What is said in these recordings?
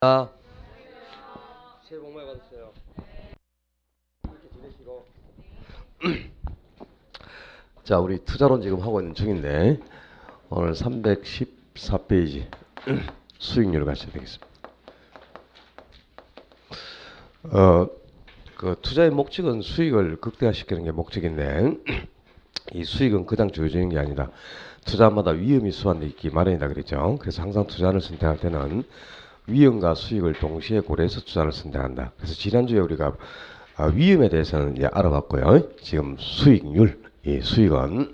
아, 새해 복 많이 받으세요. 이렇게 지내시고. 자, 우리 투자론 지금 하고 있는 중인데 오늘 314페이지 수익률을 가셔야 되겠습니다. 그 투자의 목적은 수익을 극대화시키는 게 목적인데 이 수익은 그냥 주어지는 게 아니라 투자마다 위험이 수반되어 있기 마련이다 그랬죠. 그래서 항상 투자를 선택할 때는 위험과 수익을 동시에 고려해서 투자를 선택한다. 그래서 지난주에 우리가 위험에 대해서는 이제 알아봤고요. 지금 수익률, 이 수익은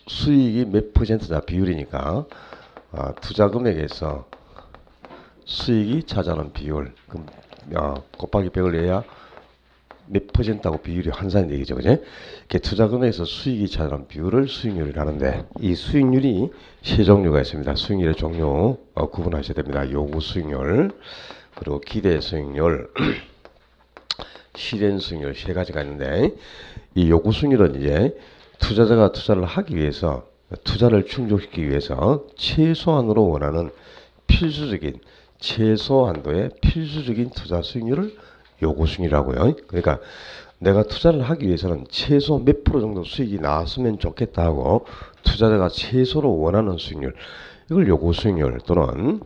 수익이 몇 퍼센트냐 비율이니까 투자 금액에서 수익이 차지하는 비율 그럼 곱하기 100을 해야 몇 퍼센트하고 비율이 환산이 되겠죠. 그죠? 투자 금액에서 수익이 차지하는 비율을 수익률이라 하는데 이 수익률이 세 종류가 있습니다. 수익률의 종류 구분하셔야 됩니다. 요구 수익률, 그리고 기대 수익률, 실현 수익률 세 가지가 있는데 이 요구 수익률은 이제 투자자가 투자를 하기 위해서 투자를 충족시키기 위해서 최소한으로 원하는 필수적인 최소한도의 필수적인 투자 수익률을 요구 수익률이라고요. 그러니까 내가 투자를 하기 위해서는 최소 몇 프로 정도 수익이 나왔으면 좋겠다 하고 투자자가 최소로 원하는 수익률 이걸 요구 수익률 또는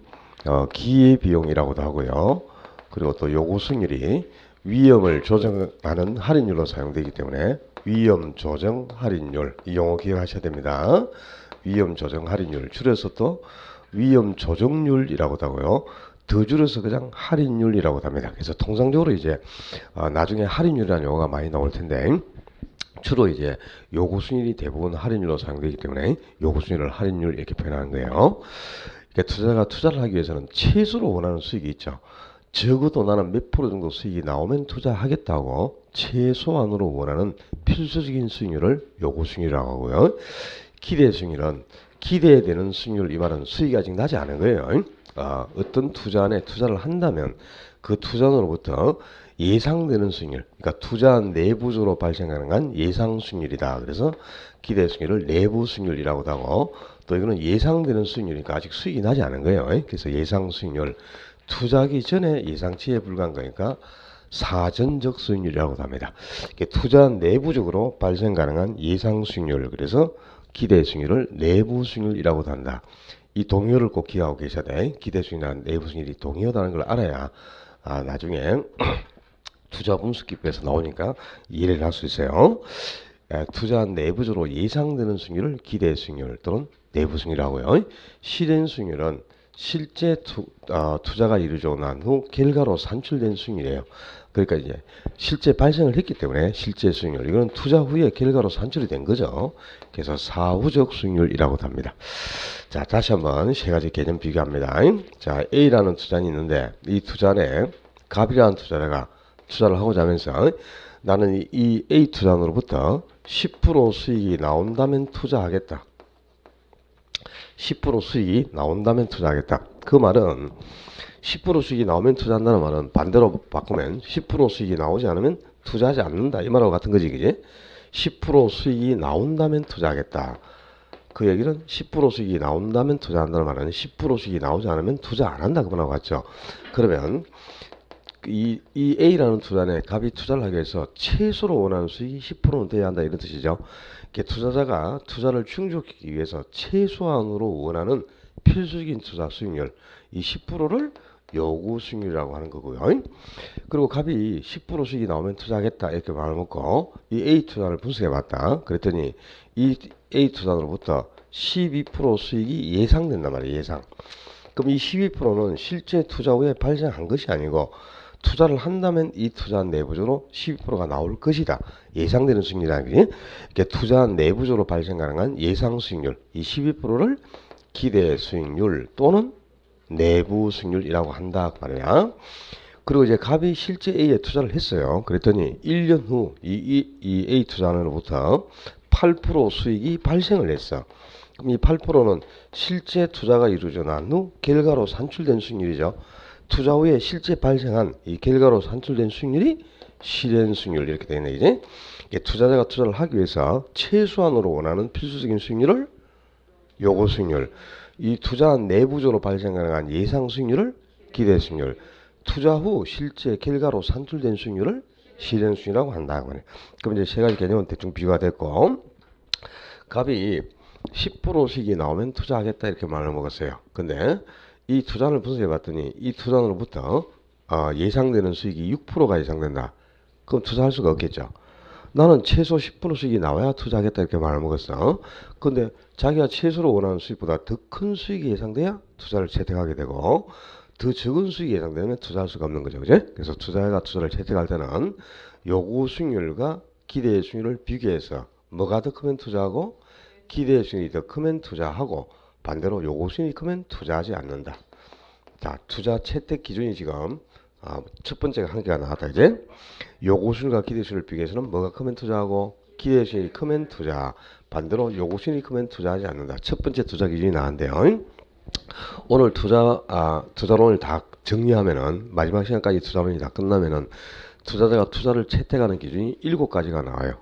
기회비용이라고도 하고요. 그리고 또 요구 수익률이 위험을 조정하는 할인율로 사용되기 때문에 위험 조정 할인율 이 용어 기억하셔야 됩니다. 위험 조정 할인율 줄여서 또 위험 조정률이라고도 하고요. 더 줄여서 그냥 할인율이라고도 합니다. 그래서 통상적으로 이제 나중에 할인율이라는 용어가 많이 나올 텐데 주로 이제 요구 수익률이 대부분 할인율로 사용되기 때문에 요구 수익률을 할인율 이렇게 표현하는 거예요. 그러니까 투자자가 투자를 하기 위해서는 최소로 원하는 수익이 있죠. 적어도 나는 몇 프로 정도 수익이 나오면 투자하겠다고 최소한으로 원하는 필수적인 수익률을 요구 수익률이라고 하고요. 기대 수익률은 기대되는 수익률, 이 말은 수익이 아직 나지 않은 거예요. 어떤 투자 안에 투자를 한다면 그 투자로부터 예상되는 수익률, 그러니까 투자 내부적으로 발생하는 예상 수익률이다. 그래서 기대 수익률을 내부 수익률이라고도 하고 또 이거는 예상되는 수익률이니까 아직 수익이 나지 않은 거예요. 그래서 예상 수익률, 투자하기 전에 예상치에 불과한 거니까 사전적 수익률이라고도 합니다. 투자 내부적으로 발생 가능한 예상 수익률, 그래서 기대 수익률을 내부 수익률이라고도 한다. 이 동의어를 꼭 기억하고 계셔야 돼. 기대 수익률과 내부 수익률이 동의어라는 걸 알아야 나중에 투자 분석 기법에서 나오니까 이해를 할 수 있어요. 투자 내부적으로 예상되는 수익률을 기대 수익률 또는 내부 수익률이라고 하고요. 실현 수익률은 실제 투자가 이루어지고 난 후 결과로 산출된 수익률이에요. 그러니까 이제 실제 발생을 했기 때문에 실제 수익률, 이건 투자 후에 결과로 산출이 된 거죠. 그래서 사후적 수익률이라고도 합니다. 자, 다시 한번 세 가지 개념 비교합니다. 자, A라는 투자는 있는데 이 투자 안에 갑이라는 투자자가 투자를 하고자 하면서 나는 이 A 투자로부터 10% 수익이 나온다면 투자하겠다. 10% 수익이 나온다면 투자하겠다. 그 말은 10% 수익이 나오면 투자한다는 말은 반대로 바꾸면 10% 수익이 나오지 않으면 투자하지 않는다. 이 말하고 같은 거지, 그지? 10% 수익이 나온다면 투자하겠다. 그 얘기는 10% 수익이 나온다면 투자한다는 말은 10% 수익이 나오지 않으면 투자 안 한다. 그 말하고 같죠? 그러면 이 A라는 투자에 갑이 투자를 하기 위해서 최소로 원하는 수익이 10%는 돼야 한다. 이런 뜻이죠. 투자자가 투자를 충족하기 위해서 최소한으로 원하는 필수적인 투자 수익률 이 10%를 요구 수익률이라고 하는 거고요. 그리고 갑이 10% 수익이 나오면 투자하겠다 이렇게 말해놓고 이 A 투자를 분석해 봤다. 그랬더니 이 A 투자로부터 12% 수익이 예상된단 말이에요. 예상. 그럼 이 12%는 실제 투자 후에 발생한 것이 아니고 투자를 한다면 이 투자 내부적으로 12%가 나올 것이다. 예상되는 수익률이라는 게 투자 내부적으로 발생 가능한 예상 수익률 이 12%를 기대 수익률 또는 내부 수익률이라고 한다 그 말이야. 그리고 이제 갑이 실제 A에 투자를 했어요. 그랬더니 1년 후 이 A 투자로부터 8% 수익이 발생을 했어. 그럼 이 8%는 실제 투자가 이루어져 난 후 결과로 산출된 수익률이죠. 투자 후에 실제 발생한 이 결과로 산출된 수익률이 실현 수익률 이렇게 되어 있네. 이제 투자자가 투자를 하기 위해서 최소한으로 원하는 필수적인 수익률을 요구 수익률, 이 투자 내부적으로 발생하는 예상 수익률을 기대 수익률, 투자 후 실제 결과로 산출된 수익률을 실현 수익이라고 한다. 그럼 이제 세 가지 개념은 대충 비교가 됐고, 갑이 10% 수익이 나오면 투자하겠다 이렇게 말을 먹었어요. 근데 이 투자를 분석해 봤더니 이 투자로부터 예상되는 수익이 6%가 예상된다. 그럼 투자할 수가 없겠죠. 나는 최소 10% 수익이 나와야 투자하겠다 이렇게 말을 먹었어. 근데 자기가 최소로 원하는 수익보다 더 큰 수익이 예상돼야 투자를 채택하게 되고, 더 적은 수익이 예상되면 투자할 수가 없는 거죠. 그죠? 그래서 투자자가 투자를 채택할 때는 요구 수익률과 기대 수익률을 비교해서 뭐가 더 크면 투자하고 기대 수익이 더 크면 투자하고, 반대로 요구 수익이 크면 투자하지 않는다. 자, 투자 채택 기준이 지금 첫 번째가 한 개가 나왔다. 이제 요구 수익과 기대 수익을 비교해서는 뭐가 크면 투자하고 기대 수익이 크면 투자, 반대로 요구 수익이 크면 투자하지 않는다. 첫 번째 투자 기준이 나왔는데요. 오늘 투자론을 다 정리하면은, 마지막 시간까지 투자론이 다 끝나면은 투자자가 투자를 채택하는 기준이 7가지가 나와요.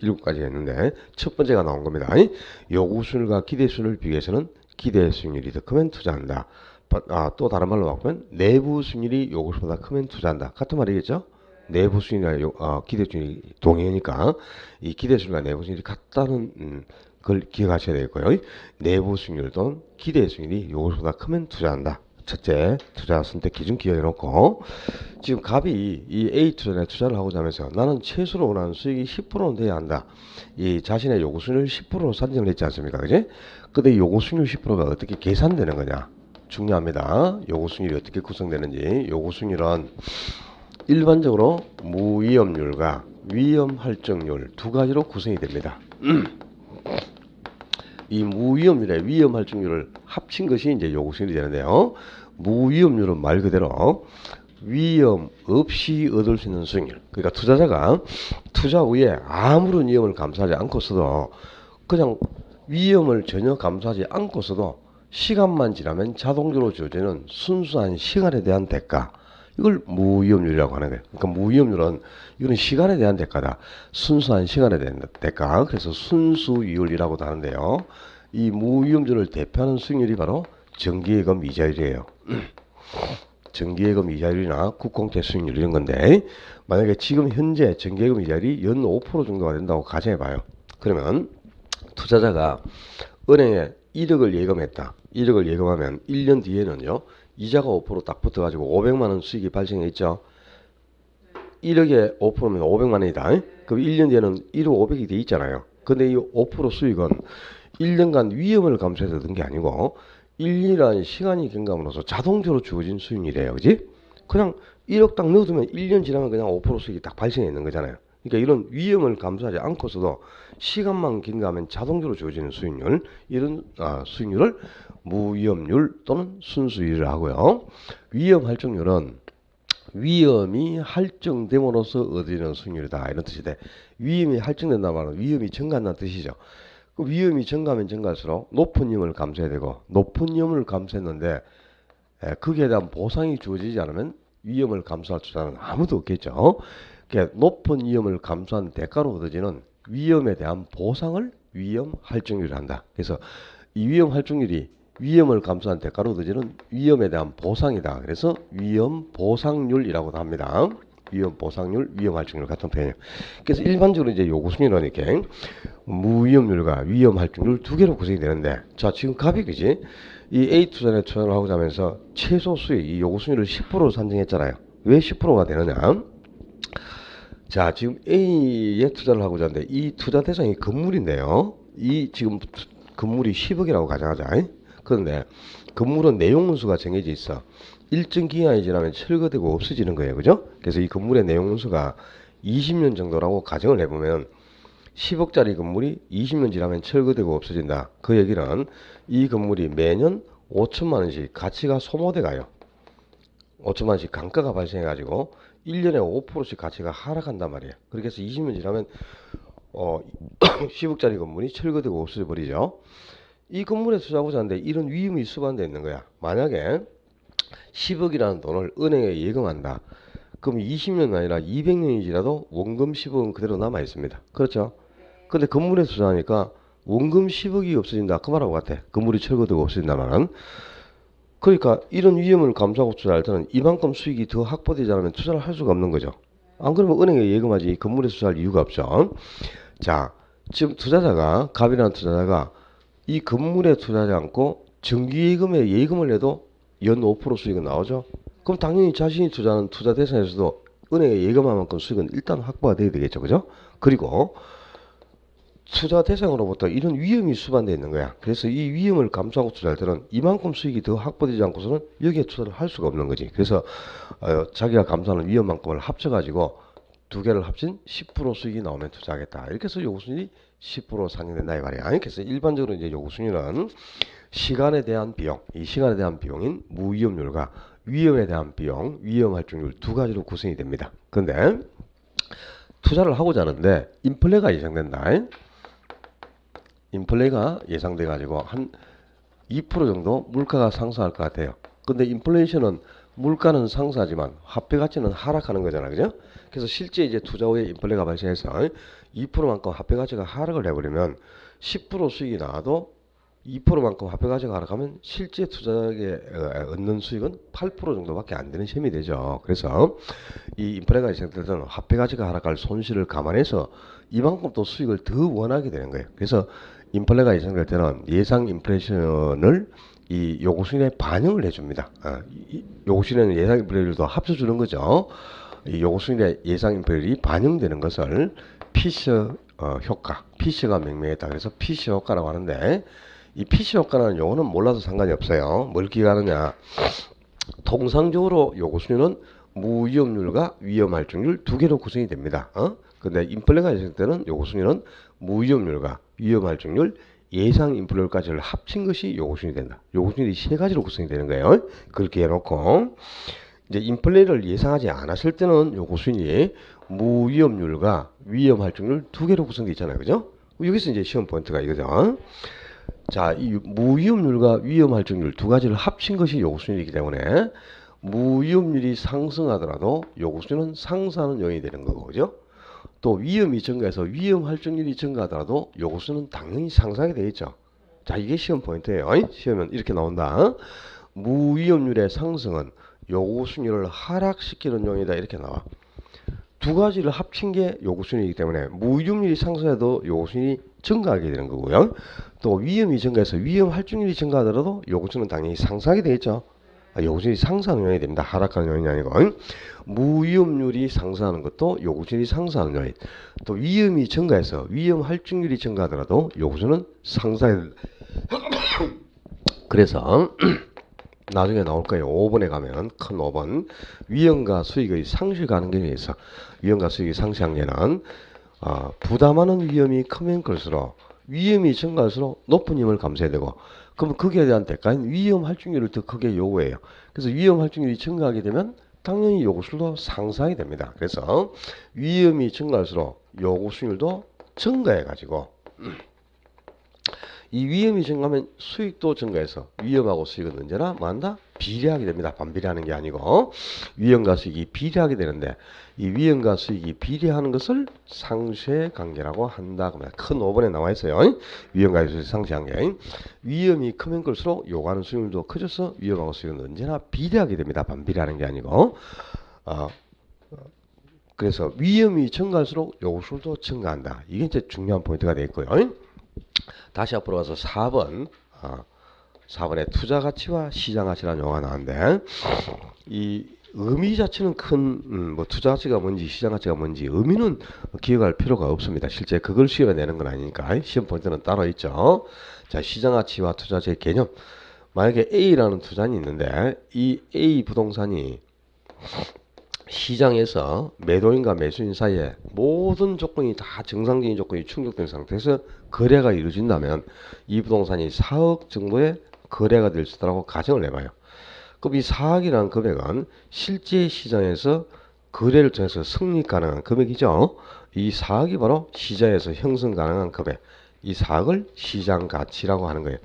7가지가 있는데 첫 번째가 나온 겁니다. 요구 수익과 기대 수익을 비교해서는 기대 수익률이 더 크면 투자한다. 또 다른 말로 바꾸면 내부 수익률이 요구 수익보다 크면 투자한다. 같은 말이겠죠? 내부 수익이나 기대 수익이 동일하니까 이 기대 수익과 내부 수익이 같다는 그걸 기억하셔야 되고요. 내부 수익률 또는 기대 수익이 요구 수익보다 크면 투자한다. 첫째, 투자 선택 기준 기억해 놓고, 지금 갑이 이 A 투자에 투자를 하고자 하면서 나는 최소로 원하는 수익이 10%는 돼야 한다. 이 자신의 요구 수익률 10%로 산정을 했지 않습니까? 그지? 근데 요구 수익률 10%가 어떻게 계산되는 거냐? 중요합니다. 요구 수익률이 어떻게 구성되는지. 요구 수익률은 일반적으로 무위험률과 위험 할증률 두 가지로 구성이 됩니다. 이 무위험률에 위험 할증률을 합친 것이 이제 요구 수익률이 되는데요. 무위험률은 말 그대로 위험 없이 얻을 수 있는 수익률. 그러니까 투자자가 투자 후에 아무런 위험을 감수하지 않고서도, 그냥 위험을 전혀 감수하지 않고서도 시간만 지나면 자동적으로 주어지는 순수한 시간에 대한 대가, 이걸 무위험률이라고 하는 거예요. 그러니까 무위험률은 이거는 시간에 대한 대가다. 순수한 시간에 대한 대가. 그래서 순수이율이라고도 하는데요. 이 무위험률을 대표하는 수익률이 바로 정기예금 이자율이에요. 정기예금 이자율이나 국공채 수익률 이런 건데, 만약에 지금 현재 정기예금 이자율이 연 5% 정도가 된다고 가정해봐요. 그러면 투자자가 은행에 1억을 예금했다. 1억을 예금하면 1년 뒤에는요, 이자가 5% 딱 붙어가지고 500만원 수익이 발생했죠. 1억에 5%면 500만원이다. 그럼 1년 뒤에는 1억 500이 돼 있잖아요. 근데 이 5% 수익은 1년간 위험을 감수해서 얻은 게 아니고 1년이라는 시간이 경감으로써 자동적으로 주어진 수익이래요. 그지? 그냥 1억 딱 넣어두면 1년 지나면 그냥 5% 수익이 딱 발생해 있는 거잖아요. 그러니까 이런 위험을 감수하지 않고서도 시간만 경과하면 자동적으로 주어지는 수익률, 이런 수익률을 무위험률 또는 순수율을 하고요. 위험 할증률은 위험이 할증됨으로써 얻어지는 수익률이다, 이런 뜻이 돼. 위험이 할증된다 말은 위험이 증가한다는 뜻이죠. 그 위험이 증가하면 증가할수록 높은 위험을 감수해야 되고, 높은 위험을 감수했는데 거기에 대한 보상이 주어지지 않으면 위험을 감수할 투자는 아무도 없겠죠. 그러니까 높은 위험을 감수한 대가로 얻어지는 위험에 대한 보상을 위험 할증률이라 한다. 그래서 이 위험 할증률이 위험을 감수한 대가로 얻어지는 위험에 대한 보상이다. 그래서 위험 보상률이라고도 합니다. 위험 보상률, 위험 할증률 같은 표현이에요. 그래서 일반적으로 이제 요구 수익률은 이렇게 무위험률과 위험 할증률 두 개로 구성이 되는데, 자, 지금 갑이 그지? 이 A 투자에 투자를 하고자 하면서 최소 수익, 이 요구 수익률을 10%로 산정했잖아요. 왜 10%가 되느냐? 자, 지금 A에 투자를 하고자 하는데 이 투자 대상이 건물인데요. 이 지금 건물이 10억이라고 가정하자. 그런데 건물은 내용문수가 정해져 있어. 일정 기간이 지나면 철거되고 없어지는 거예요. 그죠? 그래서 이 건물의 내용문수가 20년 정도라고 가정을 해보면 10억짜리 건물이 20년 지나면 철거되고 없어진다. 그 얘기는 이 건물이 매년 5천만 원씩 가치가 소모돼 가요. 5천만 원씩 감가가 발생해가지고 1년에 5%씩 가치가 하락한단 말이에요. 그렇게 해서 20년 지나면 10억짜리 건물이 철거되고 없어져 버리죠. 이 건물에 투자하고자 하는데 이런 위험이 수반되어 있는 거야. 만약에 10억이라는 돈을 은행에 예금한다. 그럼 20년 아니라 200년이 지나도 원금 10억은 그대로 남아 있습니다. 그렇죠? 근데 건물에 투자하니까 원금 10억이 없어진다. 그 말하고 같아. 건물이 철거되고 없어진다는. 그러니까 이런 위험을 감수하고 투자할 때는 이만큼 수익이 더 확보되지 않으면 투자를 할 수가 없는 거죠. 안 그러면 은행에 예금하지 건물에 투자할 이유가 없죠. 자, 지금 투자자가 갑이라는 투자자가 이 건물에 투자하지 않고 정기예금에 예금을 해도 연 5% 수익은 나오죠. 그럼 당연히 자신이 투자하는 투자 대상에서도 은행에 예금한 만큼 수익은 일단 확보가 돼야 되겠죠. 그죠? 그리고 투자 대상으로부터 이런 위험이 수반되어 있는 거야. 그래서 이 위험을 감수하고 투자할 때는 이만큼 수익이 더 확보되지 않고서는 여기에 투자를 할 수가 없는 거지. 그래서 자기가 감수하는 위험만큼을 합쳐가지고 두 개를 합친 10% 수익이 나오면 투자하겠다. 이렇게 해서 요구순위 10% 산정된다 이 말이야. 그래서 일반적으로 이제 요구순위는 시간에 대한 비용, 이 시간에 대한 비용인 무위험률과 위험에 대한 비용, 위험 할증률 두 가지로 구성이 됩니다. 근데 투자를 하고자 하는데 인플레가 예상된다. 인플레가 예상돼 가지고 한 2% 정도 물가가 상승할 것 같아요. 근데 인플레이션은 물가는 상승하지만 화폐 가치는 하락하는 거잖아. 그죠? 그래서 실제 이제 투자 후에 인플레가 발생해서 2%만큼 화폐 가치가 하락을 해버리면 10% 수익이 나와도 2%만큼 화폐 가치가 하락하면 실제 투자에 얻는 수익은 8% 정도밖에 안 되는 셈이 되죠. 그래서 이 인플레가 예상될 때는 화폐 가치가 하락할 손실을 감안해서 이만큼 또 수익을 더 원하게 되는 거예요. 그래서 인플레가 예상될 때는 예상 인플레이션을 이 요구순위에 반영을 해줍니다. 요구순위는 예상 인플레이션도 합쳐주는 거죠. 이 요구순위에 예상 인플레이션이 반영되는 것을 피셔 효과, 피셔가 명명했다. 그래서 피셔 효과라고 하는데 이 피셔 효과라는 용어는 몰라도 상관이 없어요. 뭘 기억하느냐? 통상적으로 요구순위는 무위험률과 위험할증률 두 개로 구성이 됩니다. 근데 인플레가 있을 때는 요구순위는 무위험률과 위험할증률, 예상 인플레까지를 합친 것이 요구순위 된다. 요구순위 세 가지로 구성이 되는 거예요. 그렇게 해놓고 이제 인플레를 예상하지 않았을 때는 요구순위 무위험률과 위험할증률 두 개로 구성되어 있잖아요. 그죠? 여기서 이제 시험 포인트가 이거죠. 자, 이 무위험률과 위험할증률 두 가지를 합친 것이 요구순위이기 때문에 무위험률이 상승하더라도 요구순위는 상승하는 요인이 되는 거고, 그죠? 또 위험이 증가해서 위험할증률이 증가하더라도 요구수는 당연히 상승하게 되어 있죠. 자, 이게 시험 포인트예요. 시험은 이렇게 나온다. 무위험률의 상승은 요구순위를 하락시키는 요인이다. 이렇게 나와. 두 가지를 합친 게 요구순위이기 때문에 무위험률이 상승해도 요구순위 증가하게 되는 거고요. 또 위험이 증가해서 위험할증률이 증가하더라도 요구수는 당연히 상승하게 되겠죠. 요구순위 상승하는 요인이 됩니다. 하락하는 요인이 아니고. 무위험률이 상승하는 것도 요구순위 상승하는 요인. 또 위험이 증가해서 위험할증률이 증가하더라도 요구수는 상승해야 된다. 그래서 나중에 나올 거예요. 5번에 가면 큰 5번 위험과 수익의 상실 가능성에 의해서 위험과 수익이 상실한 게는 부담하는 위험이 크면 클수록 위험이 증가할수록 높은 힘을 감수해야 되고 그럼 거기에 대한 대가인 위험 할증률을 더 크게 요구해요. 그래서 위험 할증률이 증가하게 되면 당연히 요구수도 상승하게 됩니다. 그래서 위험이 증가할수록 요구수율도 증가해가지고 이 위험이 증가하면 수익도 증가해서 위험하고 수익은 언제나 뭐한다? 비례하게 됩니다. 반비례하는 게 아니고 위험과 수익이 비례하게 되는데 이 위험과 수익이 비례하는 것을 상쇄 관계라고 한다. 큰 5번에 나와 있어요. 위험과 수익이 상쇄 관계. 위험이 크면 클수록 요구하는 수익률도 커져서 위험하고 수익은 언제나 비례하게 됩니다. 반비례하는 게 아니고 그래서 위험이 증가할수록 요구수도 증가한다. 이게 이제 중요한 포인트가 되겠고요. 다시 앞으로 가서 4번 4번에 투자가치와 시장가치라는 용어가 나왔는데 이 의미 자체는 큰 투자가치가 뭔지 시장가치가 뭔지 의미는 기억할 필요가 없습니다. 실제 그걸 시험에 내는 건 아니니까 시험 포인트는 따로 있죠. 자, 시장가치와 투자가치의 개념. 만약에 A라는 투자는 있는데 이 A 부동산이 시장에서 매도인과 매수인 사이에 모든 조건이 다 정상적인 조건이 충족된 상태에서 거래가 이루어진다면 이 부동산이 4억 정도의 거래가 될 수 있다고 가정을 해봐요. 그럼 이 4억이라는 금액은 실제 시장에서 거래를 통해서 성립 가능한 금액이죠. 이 4억이 바로 시장에서 형성 가능한 금액. 이 4억을 시장 가치라고 하는 거예요.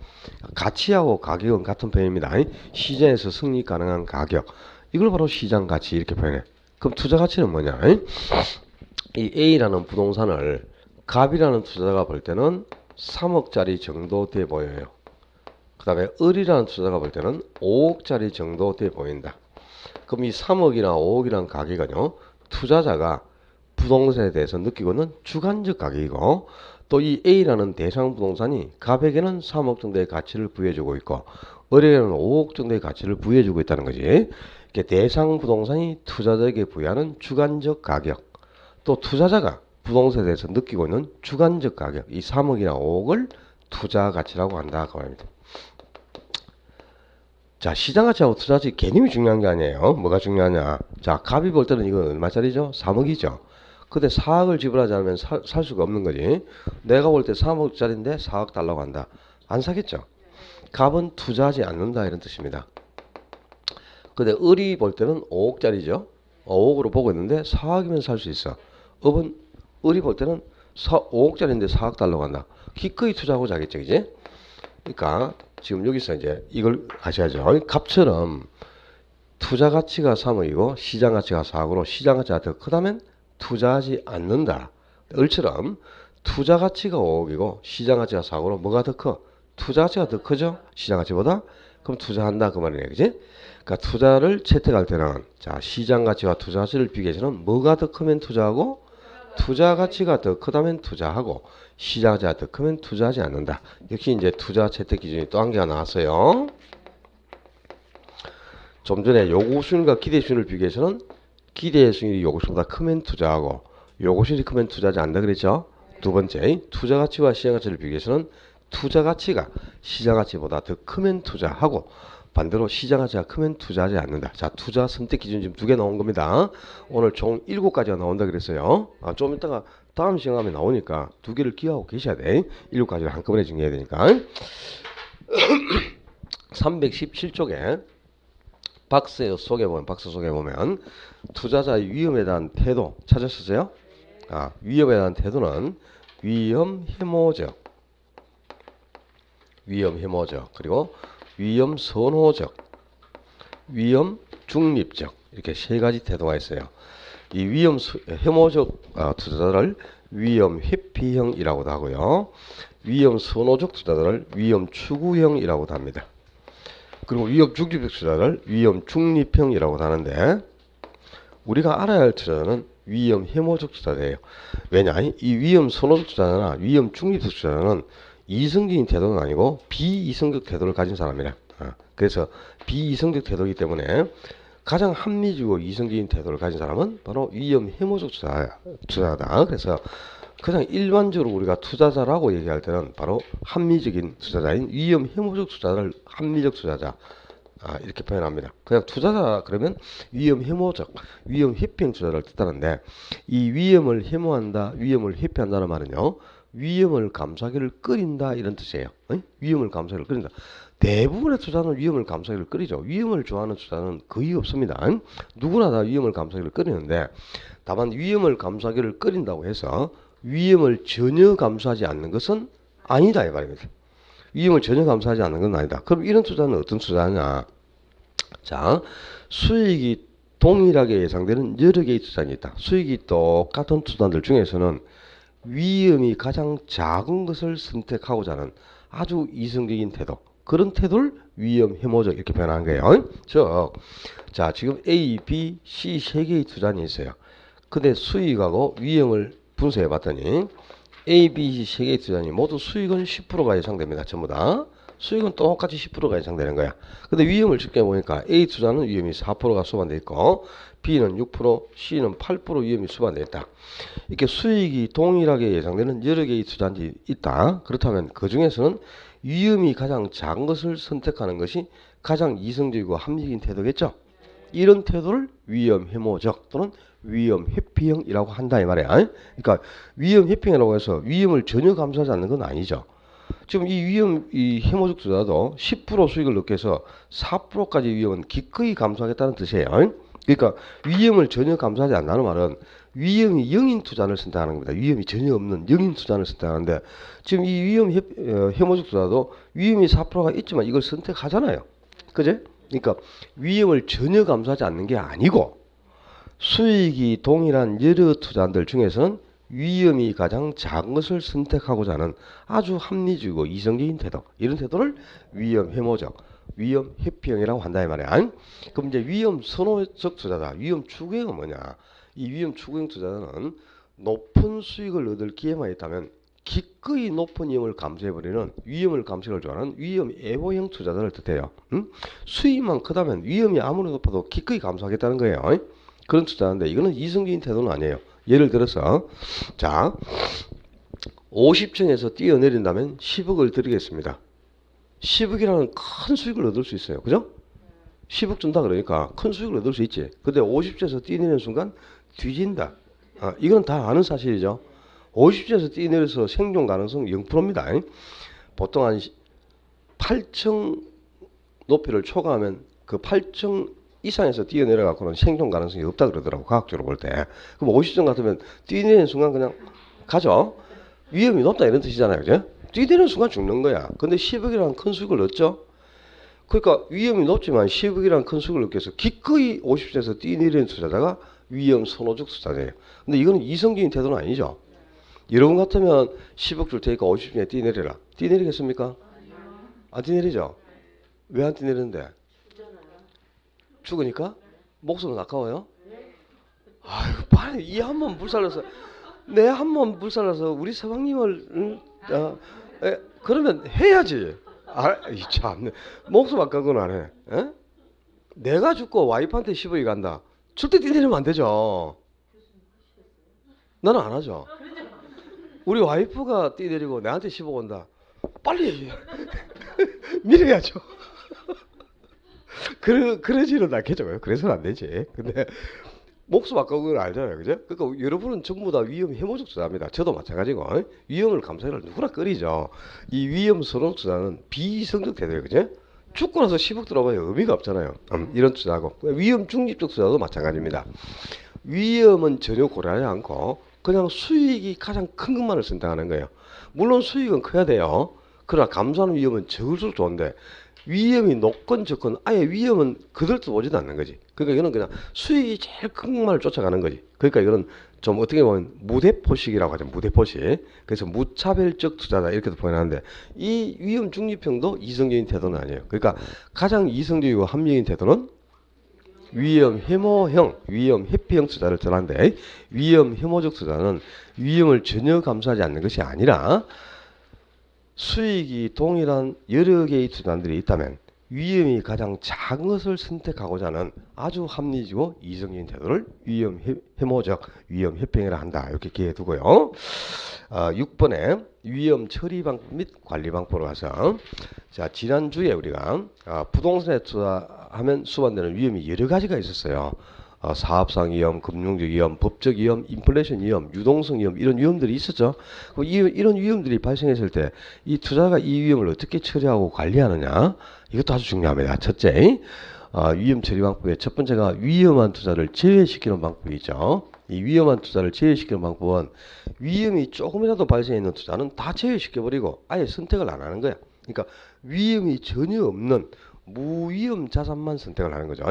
가치하고 가격은 같은 표현입니다. 시장에서 성립 가능한 가격. 이걸 바로 시장 가치 이렇게 표현해. 그럼 투자 가치는 뭐냐? 이 A라는 부동산을 갑이라는 투자자가 볼 때는 3억짜리 정도 돼 보여요. 그 다음에 을이라는 투자자가 볼 때는 5억짜리 정도 돼 보인다. 그럼 이 3억이나 5억이라는 가격은요, 투자자가 부동산에 대해서 느끼고 있는 주관적 가격이고, 또 이 A라는 대상 부동산이 갑에게는 3억 정도의 가치를 부여해주고 있고, 을에게는 5억 정도의 가치를 부여해주고 있다는 거지. 이렇게 대상 부동산이 투자자에게 부여하는 주관적 가격, 또 투자자가 부동산에 대해서 느끼고 있는 주관적 가격, 이 3억이나 5억을 투자 가치라고 한다 그 말입니다. 자, 시장 가치하고 투자 가치 개념이 중요한 게 아니에요. 뭐가 중요하냐? 자, 갑이 볼 때는 이건 얼마짜리죠? 3억이죠. 근데 4억을 지불하지 않으면 살 수가 없는 거지. 내가 볼 때 3억짜리인데 4억 달라고 한다. 안 사겠죠? 갑은 투자하지 않는다 이런 뜻입니다. 근데 을이 볼 때는 5억짜리죠. 5억으로 보고 있는데 4억이면 살 수 있어. 을은 을이 볼 때는 5억짜리인데 4억 달라고 한다. 기꺼이 투자하고자 하겠죠, 이제. 그러니까 지금 여기서 이제 이걸 아셔야죠. 갑처럼 투자 가치가 3억이고 시장 가치가 4억으로 시장 가치가 더 크다면 투자하지 않는다. 을처럼 투자 가치가 5억이고 시장 가치가 4억으로 뭐가 더 커? 투자 가치가 더 크죠? 시장 가치보다? 그럼 투자한다 그 말이네, 그지? 그러니까 투자를 채택할 때는 자, 시장 가치와 투자 가치를 비교해서는 뭐가 더 크면 투자하고 투자 가치가 더 크다면 투자하고 시장 가치가 더 크면 투자하지 않는다. 역시 이제 투자 채택 기준이 또 한 개가 나왔어요. 좀 전에 요구 수익률과 기대 수익률을 비교해서는 기대 수익률이 요구 수익률보다 크면 투자하고 요구 수익률이 크면 투자하지 않는다 그랬죠. 두 번째, 투자 가치와 시장 가치를 비교해서는 투자 가치가 시장 가치보다 더 크면 투자하고 반대로 시장 가치가 크면 투자하지 않는다. 자, 투자 선택 기준 지금 두 개 나온 겁니다. 오늘 총 7가지가 나온다 그랬어요. 좀 이따가 다음 시간에 나오니까 두 개를 기억하고 계셔야 돼. 7가지를 한꺼번에 정리해야 되니까. 317쪽에 박스 속에 보면 투자자의 위험에 대한 태도 찾으셨어요? 위험에 대한 태도는 위험 해모적, 그리고 위험 선호적, 위험 중립적 이렇게 세 가지 태도가 있어요. 이 위험 해모적 투자자를 위험 회피형이라고도 하고요. 위험 선호적 투자자를 위험 추구형이라고도 합니다. 그리고 위험 중립적 투자자를 위험 중립형이라고도 하는데 우리가 알아야 할 투자자는 위험 해모적 투자자예요. 왜냐? 이 위험 선호적 투자자나 위험 중립적 투자자는 이성적인 태도는 아니고 비이성적 태도를 가진 사람이라. 그래서 비이성적 태도이기 때문에 가장 합리적이고 이성적인 태도를 가진 사람은 바로 위험 해모적 투자자다. 그래서 가장 일반적으로 우리가 투자자라고 얘기할 때는 바로 합리적인 투자자인 위험 해모적 투자자를 합리적 투자자 이렇게 표현합니다. 그냥 투자자 그러면 위험 해모적, 위험 회피형 투자를 뜻하는데 이 위험을 해모한다, 위험을 회피한다는 말은요. 위험을 감수하기를 꺼린다 이런 뜻이에요. 위험을 감수하기를 꺼린다. 대부분의 투자는 위험을 감수하기를 꺼리죠. 위험을 좋아하는 투자는 거의 없습니다. 누구나 다 위험을 감수하기를 꺼리는데 다만 위험을 감수하기를 꺼린다고 해서 위험을 전혀 감수하지 않는 것은 아니다 이 말입니다. 위험을 전혀 감수하지 않는 건 아니다. 그럼 이런 투자는 어떤 투자냐? 자, 수익이 동일하게 예상되는 여러 개의 투자가 있다. 수익이 똑같은 투자들 중에서는 위험이 가장 작은 것을 선택하고자 하는 아주 이성적인 태도, 그런 태도를 위험 해모적 이렇게 표현한 거예요. 자, 지금 A, B, C 세 개의 투자는 있어요. 근데 수익하고 위험을 분석해 봤더니 A, B, C 세 개의 투자는 모두 수익은 10%가 예상됩니다. 전부 다. 수익은 똑같이 10%가 예상되는 거야. 근데 위험을 측정해 보니까 A 투자는 위험이 4%가 수반되어 있고 B는 6%, C는 8% 위험이 수반되어 있다. 이렇게 수익이 동일하게 예상되는 여러 개의 투자들이 있다. 그렇다면 그 중에서는 위험이 가장 작은 것을 선택하는 것이 가장 이성적이고 합리적인 태도겠죠. 이런 태도를 위험 해모적 또는 위험 회피형이라고 한다 이 말이야. 그러니까 위험 회피형이라고 해서 위험을 전혀 감수하지 않는 건 아니죠. 지금 이 해모적 투자도 10% 수익을 넣기 위해서 4%까지 위험은 기꺼이 감수하겠다는 뜻이에요. 그러니까 위험을 전혀 감수하지 않는다는 말은 위험이 0인 투자를 선택하는 겁니다. 위험이 전혀 없는 0인 투자를 선택하는데 지금 이 위험 해모적 투자도 위험이 4%가 있지만 이걸 선택하잖아요. 그제? 그러니까 위험을 전혀 감수하지 않는 게 아니고 수익이 동일한 여러 투자들 중에서는 위험이 가장 작은 것을 선택하고자 하는 아주 합리적이고 이성적인 태도, 이런 태도를 위험 회모적, 위험 회피형이라고 한다 이 말이야. 그럼 이제 위험 선호적 투자다. 위험 추구형은 뭐냐? 이 위험 추구형 투자는 높은 수익을 얻을 기회만 있다면 기꺼이 높은 위험을 감수해버리는, 위험을 감수를 좋아하는 위험 애호형 투자자를 뜻해요. 수익만 크다면 위험이 아무리 높아도 기꺼이 감수하겠다는 거예요. 그런 투자인데 이거는 이성적인 태도는 아니에요. 예를 들어서 자 50층에서 뛰어내린다면 10억을 드리겠습니다. 10억이라는 큰 수익을 얻을 수 있어요. 그죠? 10억 준다 그러니까 큰 수익을 얻을 수 있지. 근데 50층에서 뛰어내리는 순간 뒤진다. 이건 다 아는 사실이죠. 50층에서 뛰어내려서 생존 가능성 0%입니다. 보통 한 8층 높이를 초과하면 그 8층 이상에서 뛰어내려갖고는 생존 가능성이 없다 그러더라고, 과학적으로 볼 때. 그럼 50층 같으면 뛰어내리는 순간 그냥 가죠. 위험이 높다 이런 뜻이잖아요. 그죠? 뛰어내리는 순간 죽는 거야. 근데 10억이라는 큰 수익을 얻죠. 그러니까 위험이 높지만 10억이라는 큰 수익을 얻기 위해서 기꺼이 50층에서 뛰어내리는 투자자가 위험 선호적 투자자예요. 근데 이거는 이성적인 태도는 아니죠. 여러분 같으면 10억 줄 테니까 50층에 뛰어내려라. 뛰어내리겠습니까? 안 뛰어내리죠? 왜 안 뛰어내리는데? 죽으니까? 목숨은 아까워요? 아이고, 빨리 이 한 번 불살라서, 내 한 번 불살라서 우리 서방님을, 그러면 해야지. 이 참, 목숨 아까운 건 안 해. 에? 내가 죽고 와이프한테 10억이 간다. 절대 뛰내리면 안 되죠. 나는 안 하죠. 우리 와이프가 뛰내리고 내한테 10억 온다. 빨리 밀어야죠. 그러지는 않겠죠. 그래서는 안 되지. 근데 목숨 아까운 걸 알잖아요. 그죠? 그러니까 여러분은 전부 다 위험 해모적 투자입니다. 저도 마찬가지고. 위험을 감수해를 누구나 꺼리죠. 이 위험 선호 투자는 비이성적 태도예요. 그죠? 죽고 나서 10억 들어가면 의미가 없잖아요. 이런 투자하고. 위험 중립적 투자도 마찬가지입니다. 위험은 전혀 고려하지 않고 그냥 수익이 가장 큰 것만을 선택하는 거예요. 물론 수익은 커야 돼요. 그러나 감수하는 위험은 적을수록 좋은데 위험이 높건 적건 아예 위험은 그들도 보지도 않는 거지. 그러니까 이거는 그냥 수익이 제일 큰 것만을 쫓아가는 거지. 그러니까 이거는 좀 어떻게 보면 무대포식이라고 하죠. 무대포식. 그래서 무차별적 투자다 이렇게도 표현하는데 이 위험 중립형도 이성적인 태도는 아니에요. 그러니까 가장 이성적이고 합리적인 태도는 위험 혐오형, 위험 회피형 투자를 전하는데 위험 혐오적 투자는 위험을 전혀 감수하지 않는 것이 아니라 수익이 동일한 여러 개의 투자들이 있다면 위험이 가장 작은 것을 선택하고자 하는 아주 합리적이고 이성적인 태도를 위험 혐오적, 위험 회피형이라 한다. 이렇게 기억해 두고요. 6번에 위험 처리 방법 및 관리 방법으로 가서 자 지난주에 우리가 부동산에 투자하면 수반되는 위험이 여러 가지가 있었어요. 사업상 위험, 금융적 위험, 법적 위험, 인플레이션 위험, 유동성 위험 이런 위험들이 있었죠. 이런 위험들이 발생했을 때 이 투자가 이 위험을 어떻게 처리하고 관리하느냐 이것도 아주 중요합니다. 첫째, 위험 처리 방법의 첫 번째가 위험한 투자를 제외시키는 방법이 있죠. 이 위험한 투자를 제외시키는 방법은 위험이 조금이라도 발생했는 투자는 다 제외시켜버리고 아예 선택을 안 하는 거야. 그러니까 위험이 전혀 없는 무위험 자산만 선택을 하는 거죠.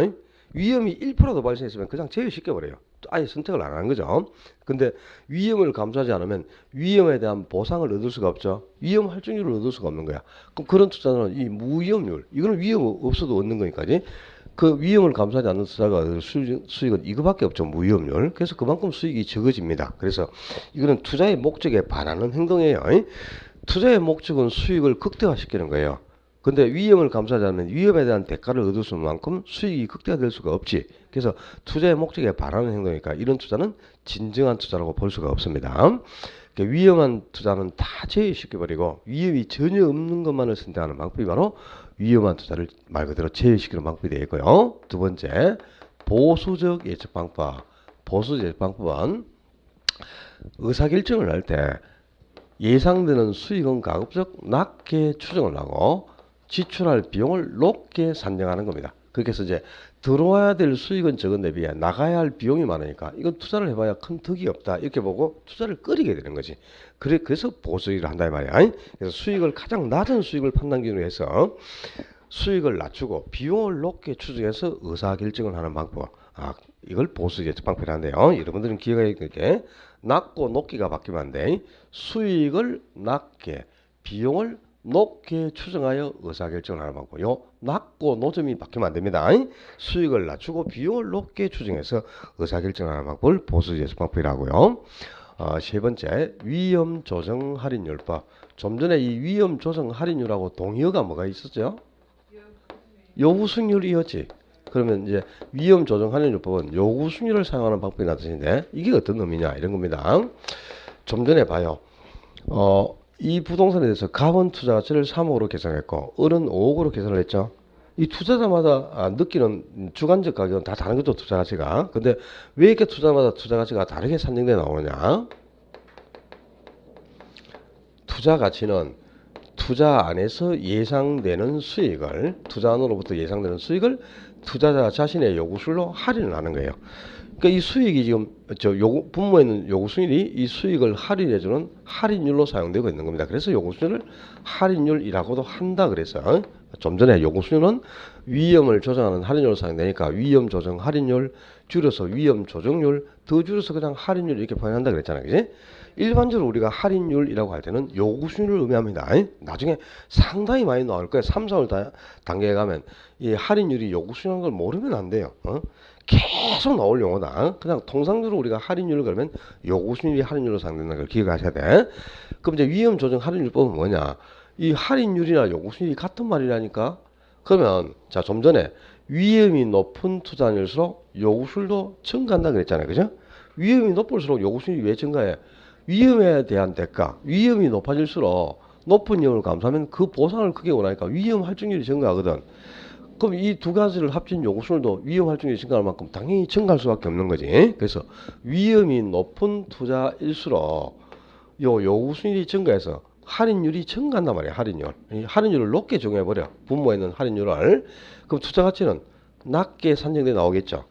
위험이 1%도 발생했으면 그냥 제외시켜버려요. 아예 선택을 안 하는 거죠. 근데 위험을 감수하지 않으면 위험에 대한 보상을 얻을 수가 없죠. 위험 할증률을 얻을 수가 없는 거야. 그럼 그런 투자는 이 무위험률, 이거는 위험 없어도 얻는 거니까지. 그 위험을 감수하지 않는 투자가 얻을 수익은 이거밖에 없죠. 무위험률. 그래서 그만큼 수익이 적어집니다. 그래서 이거는 투자의 목적에 반하는 행동이에요. 투자의 목적은 수익을 극대화시키는 거예요. 근데 위험을 감수하지 않는 위험에 대한 대가를 얻을 수 있는 만큼 수익이 극대화될 수가 없지. 그래서 투자의 목적에 반하는 행동이니까 이런 투자는 진정한 투자라고 볼 수가 없습니다. 그러니까 위험한 투자는 다 제외시켜버리고 위험이 전혀 없는 것만을 선택하는 방법이 바로 위험한 투자를 말 그대로 제외시키는 방법이 되겠고요. 두 번째, 보수적 예측 방법. 보수적 예측 방법은 의사결정을 할 때 예상되는 수익은 가급적 낮게 추정을 하고 지출할 비용을 높게 산정하는 겁니다. 그렇게 해서 이제 들어와야 될 수익은 적은데 비해 나가야 할 비용이 많으니까 이건 투자를 해봐야 큰 득이 없다 이렇게 보고 투자를 꺼리게 되는 거지. 그래서 보수익을 한다 이 말이야. 그래서 수익을 가장 낮은 수익을 판단 기준으로 해서 수익을 낮추고 비용을 높게 추정해서 의사결정을 하는 방법. 이걸 보수 예측 방법이라는데요. 여러분들은 기억해야 될 게 낮고 높기가 바뀌면 안 돼. 수익을 낮게, 비용을 높게 추정하여 의사결정을 하는 방법. 요 낮고 노점이 바뀌면 안 됩니다. 수익을 낮추고 비용을 높게 추정해서 의사결정을 하는 방법을 보수 예측 방법이라고요. 세 번째, 위험 조정 할인율법. 좀 전에 이 위험 조정 할인율하고 동의어가 뭐가 있었죠? 요구 수익률이었지. 그러면 이제 위험 조정 할인율법은 요구 수익률을 사용하는 방법이라는 뜻인데 이게 어떤 의미냐 이런 겁니다. 좀 전에 봐요. 이 부동산에 대해서 가본 투자 가치를 3억으로 계산했고 을은 5억으로 계산을 했죠. 이 투자자마다 느끼는 주관적 가격은 다 다른 거죠, 투자 가치가. 근데 왜 이렇게 투자마다 투자 가치가 다르게 산정돼 나오느냐? 투자 가치는 투자 안에서 예상되는 수익을, 투자 안으로부터 예상되는 수익을 투자자 자신의 요구수율로 할인을 하는 거예요. 그러니까 이 수익이 지금 분모에 있는 요구수율이 이 수익을 할인해주는 할인율로 사용되고 있는 겁니다. 그래서 요구수율을 할인율이라고도 한다 그래서 좀 전에 요구수율은 위험을 조정하는 할인율로 사용되니까 위험 조정 할인율, 줄여서 위험 조정률, 더 줄여서 그냥 할인율 이렇게 표현한다 그랬잖아요. 그지? 일반적으로 우리가 할인율이라고 할 때는 요구수율을 의미합니다. 나중에 상당히 많이 나올 거예요. 3, 4월 단계에 가면 이 할인율이 요구수율인 걸 모르면 안 돼요. 계속 나올 용어다. 그냥 통상적으로 우리가 할인율을 그러면 요구수율이 할인율로 상대하는 걸 기억하셔야 돼. 그럼 이제 위험 조정 할인율법은 뭐냐? 이 할인율이나 요구수율이 같은 말이라니까. 그러면 자, 좀 전에 위험이 높은 투자율일수록 요구수율도 증가한다 그랬잖아요. 그죠? 위험이 높을수록 요구수율이 왜 증가해? 위험에 대한 대가, 위험이 높아질수록 높은 위험을 감수하면 그 보상을 크게 원하니까 위험 할증률이 증가하거든. 그럼 이 두 가지를 합친 요구수율도 위험 할증률이 증가할 만큼 당연히 증가할 수밖에 없는 거지. 그래서 위험이 높은 투자일수록 요 요구수율이 증가해서 할인율이 증가한단 말이야. 할인율. 이 할인율을 높게 정해버려. 분모에 있는 할인율을. 그럼 투자 가치는 낮게 산정돼 나오겠죠.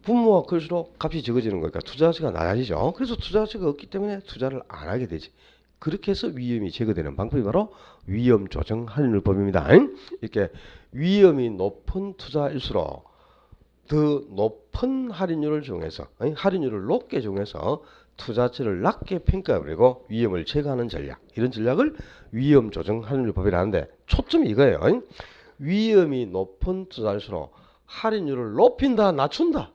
분모가 클수록 값이 적어지는 거니까 투자 가치가 낮아지죠. 그래서 투자 가치가 없기 때문에 투자를 안 하게 되지. 그렇게 해서 위험이 제거되는 방법이 바로 위험 조정 할인율법입니다. 이렇게 위험이 높은 투자일수록 더 높은 할인율을 정해서, 할인율을 높게 정해서 투자치를 낮게 평가하고 위험을 제거하는 전략, 이런 전략을 위험 조정 할인율법이라는데 초점이 이거예요. 위험이 높은 투자일수록 할인율을 높인다, 낮춘다.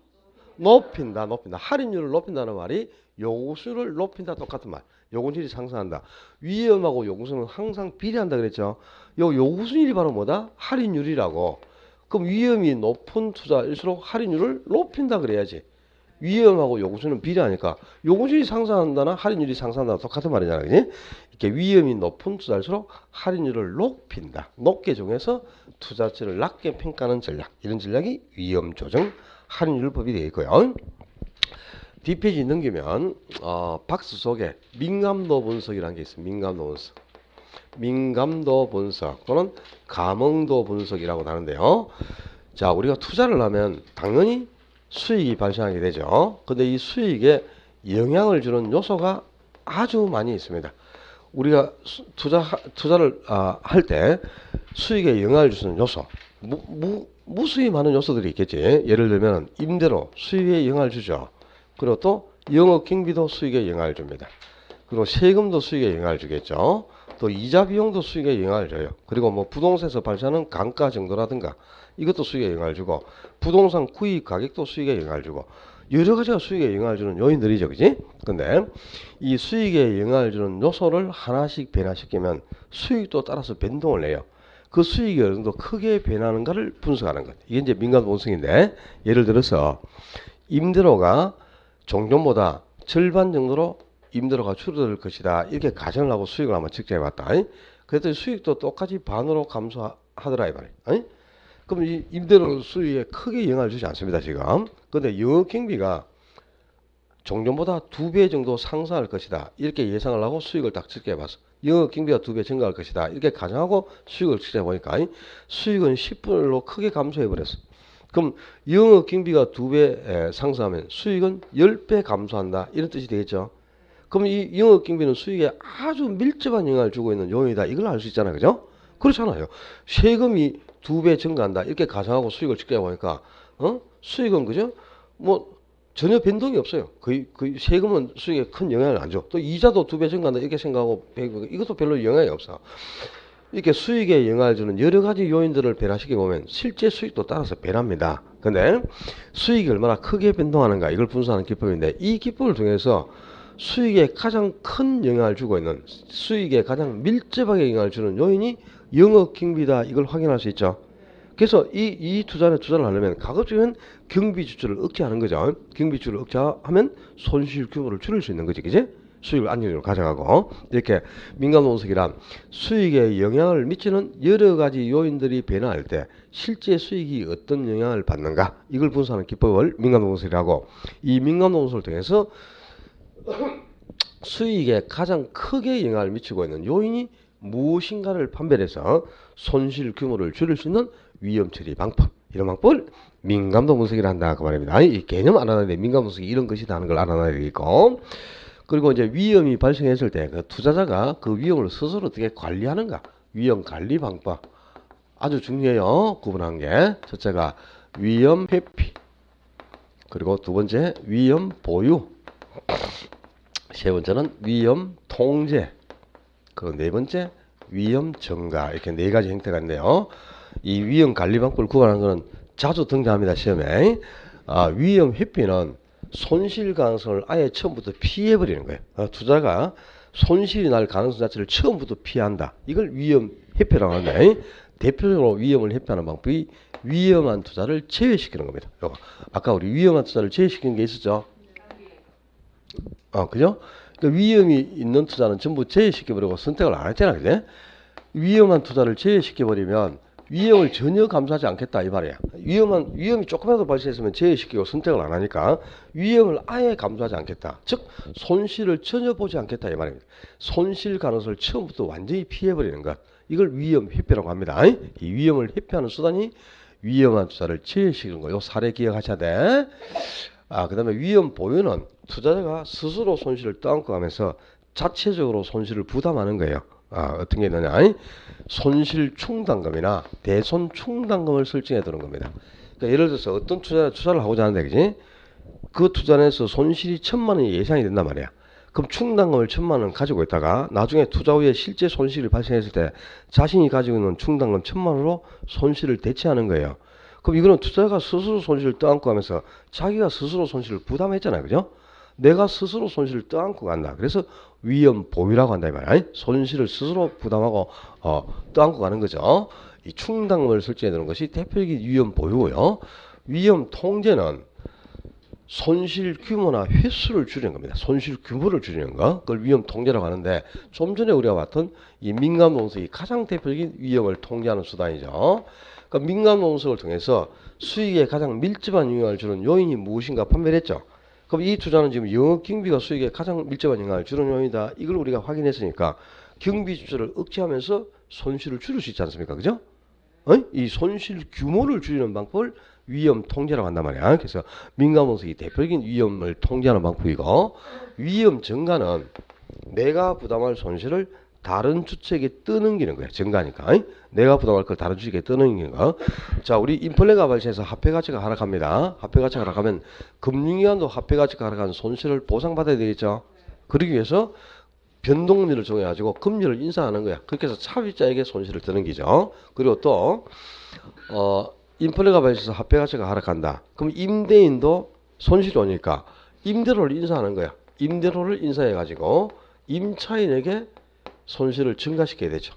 높인다. 할인율을 높인다는 말이 요구수율을 높인다, 똑같은 말. 요구수율이 상승한다. 위험하고 요구수율은 항상 비례한다 그랬죠. 요 요구수율이 바로 뭐다? 할인율이라고. 그럼 위험이 높은 투자일수록 할인율을 높인다 그래야지. 위험하고 요구수율은 비례하니까 요구수율이 상승한다나 할인율이 상승한다나 똑같은 말이잖아. 그지? 이렇게 위험이 높은 투자일수록 할인율을 높인다. 높게 정해서 투자치를 낮게 평가하는 전략. 이런 전략이 위험 조정 할인율법이 되어 있고요. 뒷페이지 넘기면 박스 속에 민감도 분석이라는 게 있습니다. 민감도 분석 또는 감흥도 분석이라고 하는데요. 자, 우리가 투자를 하면 당연히 수익이 발생하게 되죠. 근데 이 수익에 영향을 주는 요소가 아주 많이 있습니다. 우리가 투자를 할 때 수익에 영향을 주는 요소, 무수히 많은 요소들이 있겠지. 예를 들면 임대료 수익에 영향을 주죠. 그리고 또 영업 경비도 수익에 영향을 줍니다. 그리고 세금도 수익에 영향을 주겠죠. 또 이자 비용도 수익에 영향을 줘요. 그리고 뭐 부동산에서 발생하는 감가 정도라든가 이것도 수익에 영향을 주고 부동산 구입 가격도 수익에 영향을 주고 여러 가지가 수익에 영향을 주는 요인들이죠. 그지? 근데 이 수익에 영향을 주는 요소를 하나씩 변화시키면 수익도 따라서 변동을 해요. 그 수익이 어느 정도 크게 변하는가를 분석하는 것. 이게 이제 민감 분석인데 예를 들어서 임대료가 종전보다 절반 정도로 임대료가 줄어들 것이다. 이렇게 가정을 하고 수익을 한번 측정해 봤다. 그랬더니 수익도 똑같이 반으로 감소하더라 이 말이에요. 그럼 이 임대료 수익에 크게 영향을 주지 않습니다, 지금. 근데 영업 경비가 종전보다 2배 정도 상승할 것이다. 이렇게 예상을 하고 수익을 딱 측정해 봤어. 영업 경비가 2배 증가할 것이다. 이렇게 가정하고 수익을 측정해 보니까 수익은 10분으로 크게 감소해 버렸어. 그럼 영업 경비가 2배 상승하면 수익은 10배 감소한다. 이런 뜻이 되겠죠. 그럼 이 영업 경비는 수익에 아주 밀접한 영향을 주고 있는 요인이다. 이걸 알 수 있잖아요. 그죠? 그렇잖아요. 세금이 2배 증가한다. 이렇게 가정하고 수익을 측정해 보니까 수익은 그죠? 뭐 전혀 변동이 없어요. 거의 세금은 수익에 큰 영향을 안 줘. 또 이자도 2배 증가한다. 이렇게 생각하고 이것도 별로 영향이 없어. 이렇게 수익에 영향을 주는 여러 가지 요인들을 변화시켜 보면 실제 수익도 따라서 변합니다. 근데 수익이 얼마나 크게 변동하는가 이걸 분석하는 기법인데, 이 기법을 통해서 수익에 가장 큰 영향을 주고 있는, 수익에 가장 밀접하게 영향을 주는 요인이 영업 경비다, 이걸 확인할 수 있죠. 그래서 이 투자를 하려면 가급적이면 경비 지출을 억제하는 거죠. 경비 지출을 억제하면 손실 규모를 줄일 수 있는 거지, 그지? 수익을 안정적으로 가져가고. 이렇게 민감노동석이란 수익에 영향을 미치는 여러 가지 요인들이 변화할 때 실제 수익이 어떤 영향을 받는가, 이걸 분석하는 기법을 민감노동석이라고, 이 민감노동석을 통해서 수익에 가장 크게 영향을 미치고 있는 요인이 무엇인가를 판별해서 손실 규모를 줄일 수 있는 위험 처리 방법, 이런 방법을 민감도 분석이라 한다, 그 말입니다. 이 개념 알아놔야 돼. 민감 분석이 이런 것이다 하는 걸 알아놔야 되겠고, 그리고 이제 위험이 발생했을 때 그 투자자가 그 위험을 스스로 어떻게 관리하는가, 위험 관리 방법 아주 중요해요. 구분한 게, 첫째가 위험 회피, 그리고 두 번째 위험 보유, 세 번째는 위험 통제, 그리고 네 번째 위험 증가, 이렇게 네 가지 형태가 있네요. 이 위험 관리 방법을 구분하는 것은 자주 등장합니다, 시험에. 위험 회피는 손실 가능성을 아예 처음부터 피해버리는 거예요. 투자가 손실이 날 가능성 자체를 처음부터 피한다. 이걸 위험 회피라고 하는데, 대표적으로 위험을 회피하는 방법이 위험한 투자를 제외시키는 겁니다. 아까 우리 위험한 투자를 제외시키는 게 있었죠. 그죠? 그러니까 위험이 있는 투자는 전부 제외시켜버리고 선택을 안 했잖아, 그제? 위험한 투자를 제외시켜버리면 위험을 전혀 감수하지 않겠다, 이 말이야. 위험이 조금이라도 발생했으면 제외시키고 선택을 안 하니까 위험을 아예 감수하지 않겠다. 즉, 손실을 전혀 보지 않겠다, 이 말입니다. 손실 가능성을 처음부터 완전히 피해버리는 것. 이걸 위험 회피라고 합니다. 이 위험을 회피하는 수단이 위험한 투자를 제외시키는 거예요. 사례 기억하셔야 돼. 그 다음에 위험 보유는 투자자가 스스로 손실을 떠안고 가면서 자체적으로 손실을 부담하는 거예요. 어떤 게 있느냐, 손실 충당금이나 대손 충당금을 설정해 두는 겁니다. 그러니까 예를 들어서 어떤 투자를 하고자 하는데, 그지? 그 투자에서 손실이 1,000만 원이 예상이 된단 말이야. 그럼 충당금을 1,000만 원 가지고 있다가 나중에 투자 후에 실제 손실이 발생했을 때 자신이 가지고 있는 충당금 1,000만 원으로 손실을 대체하는 거예요. 그럼 이거는 투자자가 스스로 손실을 떠안고 가면서 자기가 스스로 손실을 부담했잖아요, 그죠? 내가 스스로 손실을 떠안고 간다. 그래서 위험 보유라고 한다, 이 말이야. 손실을 스스로 부담하고 떠안고 가는 거죠. 이 충당금을 설정해 두는 것이 대표적인 위험 보유고요. 위험 통제는 손실 규모나 횟수를 줄이는 겁니다. 손실 규모를 줄이는 거, 그걸 위험 통제라고 하는데, 좀 전에 우리가 봤던 이 민감 농석이 가장 대표적인 위험을 통제하는 수단이죠. 그러니까 민감 농석을 통해서 수익에 가장 밀접한 영향을 주는 요인이 무엇인가 판별했죠. 그럼 이 투자는 지금 영업 경비가 수익에 가장 밀접한 영향을 주는 요인이다, 이걸 우리가 확인했으니까 경비 지출을 억제하면서 손실을 줄일 수 있지 않습니까? 그죠? 이 손실 규모를 줄이는 방법을 위험 통제라고 한단 말이야. 그래서 민감원석이 대표적인 위험을 통제하는 방법이고, 위험 증가는 내가 부담할 손실을 다른 주체에게 떠넘기는 거야. 증가니까. 내가 부담할 걸 다른 주체에게 떠넘기는 거. 자, 우리 인플레가 발생해서 화폐 가치가 하락합니다. 화폐 가치가 하락하면 금융기관도 화폐 가치가 하락한 손실을 보상받아야 되겠죠. 그러기 위해서 변동률을 정해가지고 금리를 인상하는 거야. 그렇게 해서 차비자에게 손실을 떠넘기죠. 그리고 또 인플레가 발생해서 화폐 가치가 하락한다. 그럼 임대인도 손실이 오니까 임대료를 인상하는 거야. 임대료를 인상해가지고 임차인에게 손실을 증가시켜야 되죠.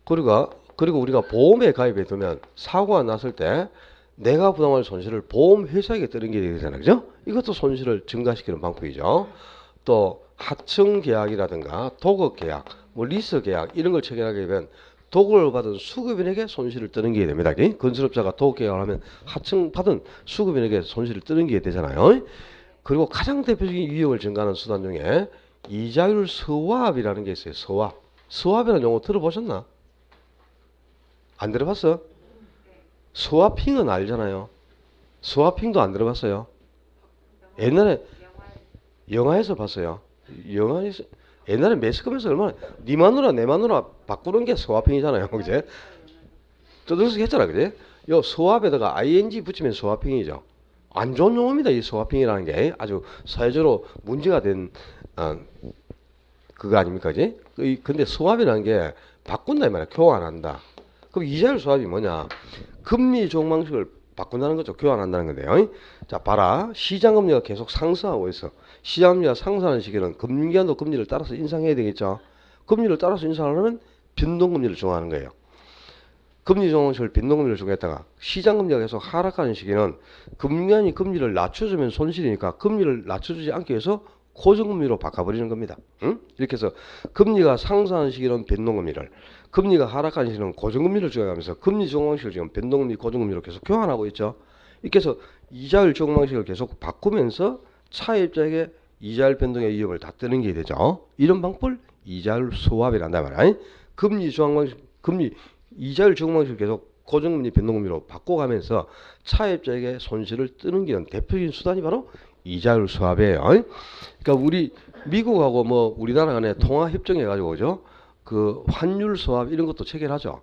그리고 우리가 보험에 가입해 두면 사고가 났을 때 내가 부담할 손실을 보험회사에게 떠넘기게 되잖아요. 그죠? 이것도 손실을 증가시키는 방법이죠. 또 하청 계약이라든가 도급 계약, 리스 계약 이런 걸 체결하게 되면 도급을 받은 수급인에게 손실을 떠넘기게 됩니다. 건설업자가 도급 계약을 하면 하청 받은 수급인에게 손실을 떠넘기게 되잖아요. 그리고 가장 대표적인 위험을 증가하는 수단 중에 이자율 스왑이라는 게 있어요. 스왑이라는 용어 들어보셨나? 안 들어봤어? 스와핑은 알잖아요. 스와핑도 안 들어봤어요. 옛날에 영화에서 봤어요. 옛날에 매스컴에서 얼마나 네 마누라 내 마누라 바꾸는 게 소화평이잖아요. 그제? 떠들썩 했잖아. 그제? 요 소화에다가 ing 붙이면 소화평이죠. 안 좋은 용어입니다. 이 소화평이라는 게 아주 사회적으로 문제가 된 그거 아닙니까? 그지? 근데 소합이라는 게 바꾼다 이 말이야. 교환한다. 그럼 이자율 소합이 뭐냐? 금리 조정 방식을 바꾼다는 거죠. 교환한다는 건데요. 자, 봐라. 시장 금리가 계속 상승하고 있어. 시장 금리가 상승하는 시기는 금융기관도 금리를 따라서 인상해야 되겠죠. 금리를 따라서 인상하려면 변동금리를 정하는 거예요. 금리 조정 방식을 변동금리를 정했다가 시장 금리가 계속 하락하는 시기는 금융기관이 금리를 낮춰주면 손실이니까 금리를 낮춰주지 않기 위해서 고정금리로 바꿔버리는 겁니다. 응? 이렇게 해서 금리가 상승하는 시기는 변동금리를, 금리가 하락하는 시기는 고정금리를 적용하면서 금리 조정 방식을 지금 변동금리, 고정금리로 계속 교환하고 있죠. 이렇게 해서 이자율 조정 방식을 계속 바꾸면서 차입자에게 이자율 변동의 위험을 다 뜨는 게 되죠. 이런 방법을 이자율 소합이란다 말이야. 금리 조정 방식, 이자율 조정 방식을 계속 고정금리, 변동금리로 바꿔가면서 차입자에게 손실을 뜨는 게 대표적인 수단이 바로 이자율 수합이에요. 그러니까 우리 미국하고 뭐 우리나라 간에 통화 협정해 가지고 그죠? 그 환율 수합 이런 것도 체결하죠.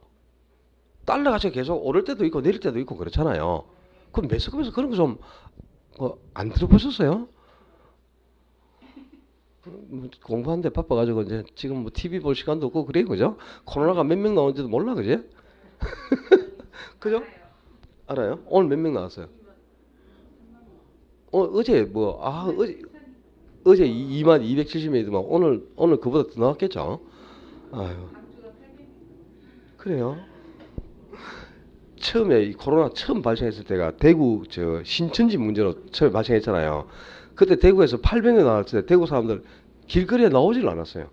달러 가치가 계속 오를 때도 있고 내릴 때도 있고 그렇잖아요. 그럼 매스컴에서 그런 거 좀 안 들어보셨어요? 공부하는데 바빠가지고 이제 지금 뭐 TV 볼 시간도 없고 그래요, 그죠? 코로나가 몇 명 나오는지도 몰라, 그지? 그죠? 알아요? 오늘 몇 명 나왔어요? 어제 어제 2만 270명이더만 오늘 그보다 더 나왔겠죠? 아유, 그래요. 처음에 이 코로나 처음 발생했을 때가 대구 저 신천지 문제로 처음에 발생했잖아요. 그때 대구에서 800명 나왔을 때 대구 사람들 길거리에 나오질 않았어요.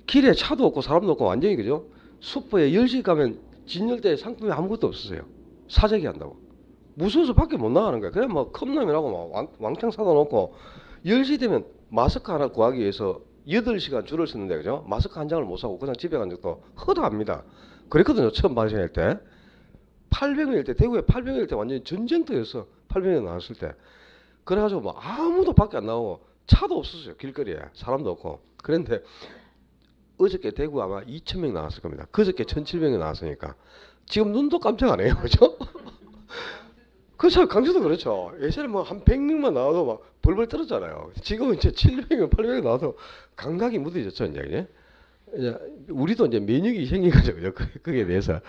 길에 차도 없고 사람도 없고 완전히 그죠? 슈퍼에 10시 가면 진열대에 상품이 아무것도 없었어요. 사재기 한다고. 무서워서 밖에 못 나가는 거야. 그래 뭐 컵라면하고 막 왕창 사다 놓고 10시 되면 마스크 하나 구하기 위해서 8시간 줄을 섰는데 그죠? 마스크 한 장을 못 사고 그냥 집에 간 적도 허다합니다. 그랬거든요. 처음 발생할 때. 800명일 때 대구에 800명일 때 완전히 전쟁터였어. 800명 나왔을 때. 그래가지고 뭐 아무도 밖에 안 나오고 차도 없었어요. 길거리에 사람도 없고. 그런데 어저께 대구 아마 2,000명 나왔을 겁니다. 그저께 1,700명 나왔으니까 지금 눈도 깜짝 안 해요. 그죠? 그렇죠. 강주도 그렇죠. 예전에 뭐 한 100명만 나와도 막 벌벌 떨었잖아요. 지금은 이제 700명, 800명 나와도 감각이 무뎌졌죠. 이제 우리도 이제 면역이 생긴 거죠. 그죠? 그게 대해서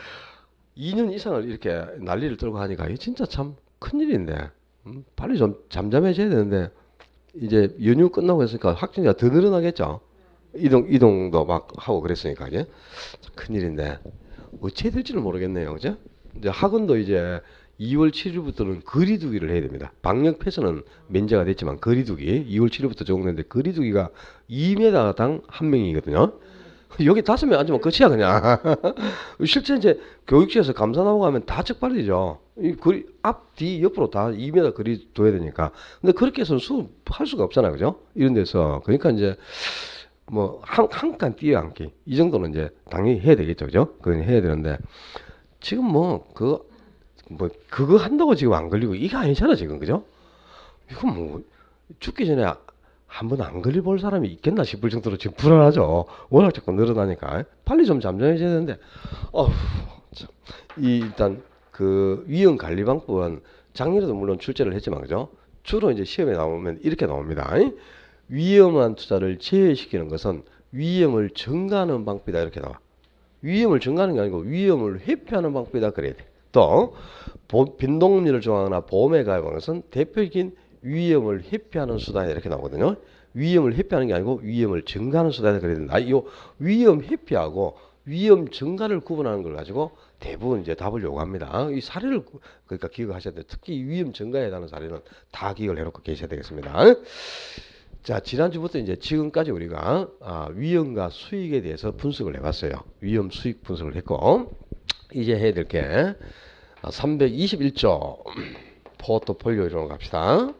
2년 이상을 이렇게 난리를 떨고 하니까 이게 진짜 참 큰일인데 빨리 좀 잠잠해져야 되는데 이제 연휴 끝나고 했으니까 확진자가 더 늘어나겠죠. 이동도 막 하고 그랬으니까 이제 큰일인데 어찌 해야 될지는 모르겠네요. 그죠? 이제 학원도 이제 2월 7일부터는 거리두기를 해야 됩니다. 방역 폐쇄는 면제가 됐지만 거리두기 2월 7일부터 적용되는데 거리두기가 2m당 한 명이거든요. 여기 5명 앉으면 끝이야 그냥. 실제 이제 교육시에서 감사 나오고 하면 다 적발이죠. 이 거리 앞, 뒤, 옆으로 다 2m 거리 둬야 되니까. 근데 그렇게 해서는 수업할 수가 없잖아요, 그죠? 이런 데서 그러니까 이제 뭐 한 칸 뛰어앉기 이 정도는 이제 당연히 해야 되겠죠, 그죠? 그건 해야 되는데 지금 그거 한다고 지금 안 걸리고 이게 아니잖아 지금, 그죠? 이거 뭐 죽기 전에 한 번 안 걸려볼 사람이 있겠나 싶을 정도로 지금 불안하죠. 워낙 자꾸 늘어나니까 빨리 좀 잠잠해져야 되는데 참. 일단 그 위험 관리 방법은 작년에도 물론 출제를 했지만 그죠? 주로 이제 시험에 나오면 이렇게 나옵니다. 위험한 투자를 제외시키는 것은 위험을 증가하는 방법이다 이렇게 나와. 위험을 증가하는 게 아니고 위험을 회피하는 방법이다 그래야 돼. 또 변동률을 정하거나 보험에 가입하는 것은 대표적인 위험을 회피하는 수단이다 이렇게 나오거든요. 위험을 회피하는 게 아니고 위험을 증가하는 수단이다 그래야 된다. 이 위험 회피하고 위험 증가를 구분하는 걸 가지고 대부분 이제 답을 요구합니다. 이 사례를 그러니까 기억하셔야 돼요. 특히 위험 증가에 해당하는 사례는 다 기억을 해놓고 계셔야 되겠습니다. 자, 지난주부터 이제 지금까지 우리가 위험과 수익에 대해서 분석을 해봤어요. 위험 수익 분석을 했고 이제 해야 될 게 321조 포트폴리오 이론으로 갑시다.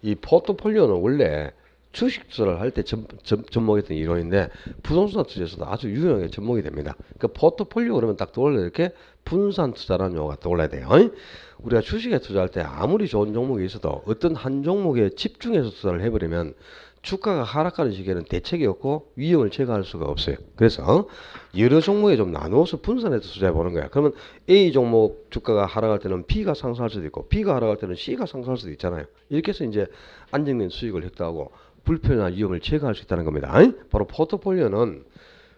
이 포트폴리오는 원래 주식 투자를 할 때 접목했던 이론인데 부동산 투자에서도 아주 유용하게 접목이 됩니다. 그러니까 포트폴리오 그러면 딱 떠올려 이렇게 분산 투자라는 용어가 떠올라야 돼요. 우리가 주식에 투자할 때 아무리 좋은 종목이 있어도 어떤 한 종목에 집중해서 투자를 해버리면 주가가 하락하는 시기에는 대책이 없고 위험을 제거할 수가 없어요. 그래서 여러 종목에 좀 나누어서 분산해서 투자해 보는 거야. 그러면 A 종목 주가가 하락할 때는 B가 상승할 수도 있고 B가 하락할 때는 C가 상승할 수도 있잖아요. 이렇게 해서 이제 안정된 수익을 획득하고 불필요한 위험을 제거할 수 있다는 겁니다. 바로 포트폴리오는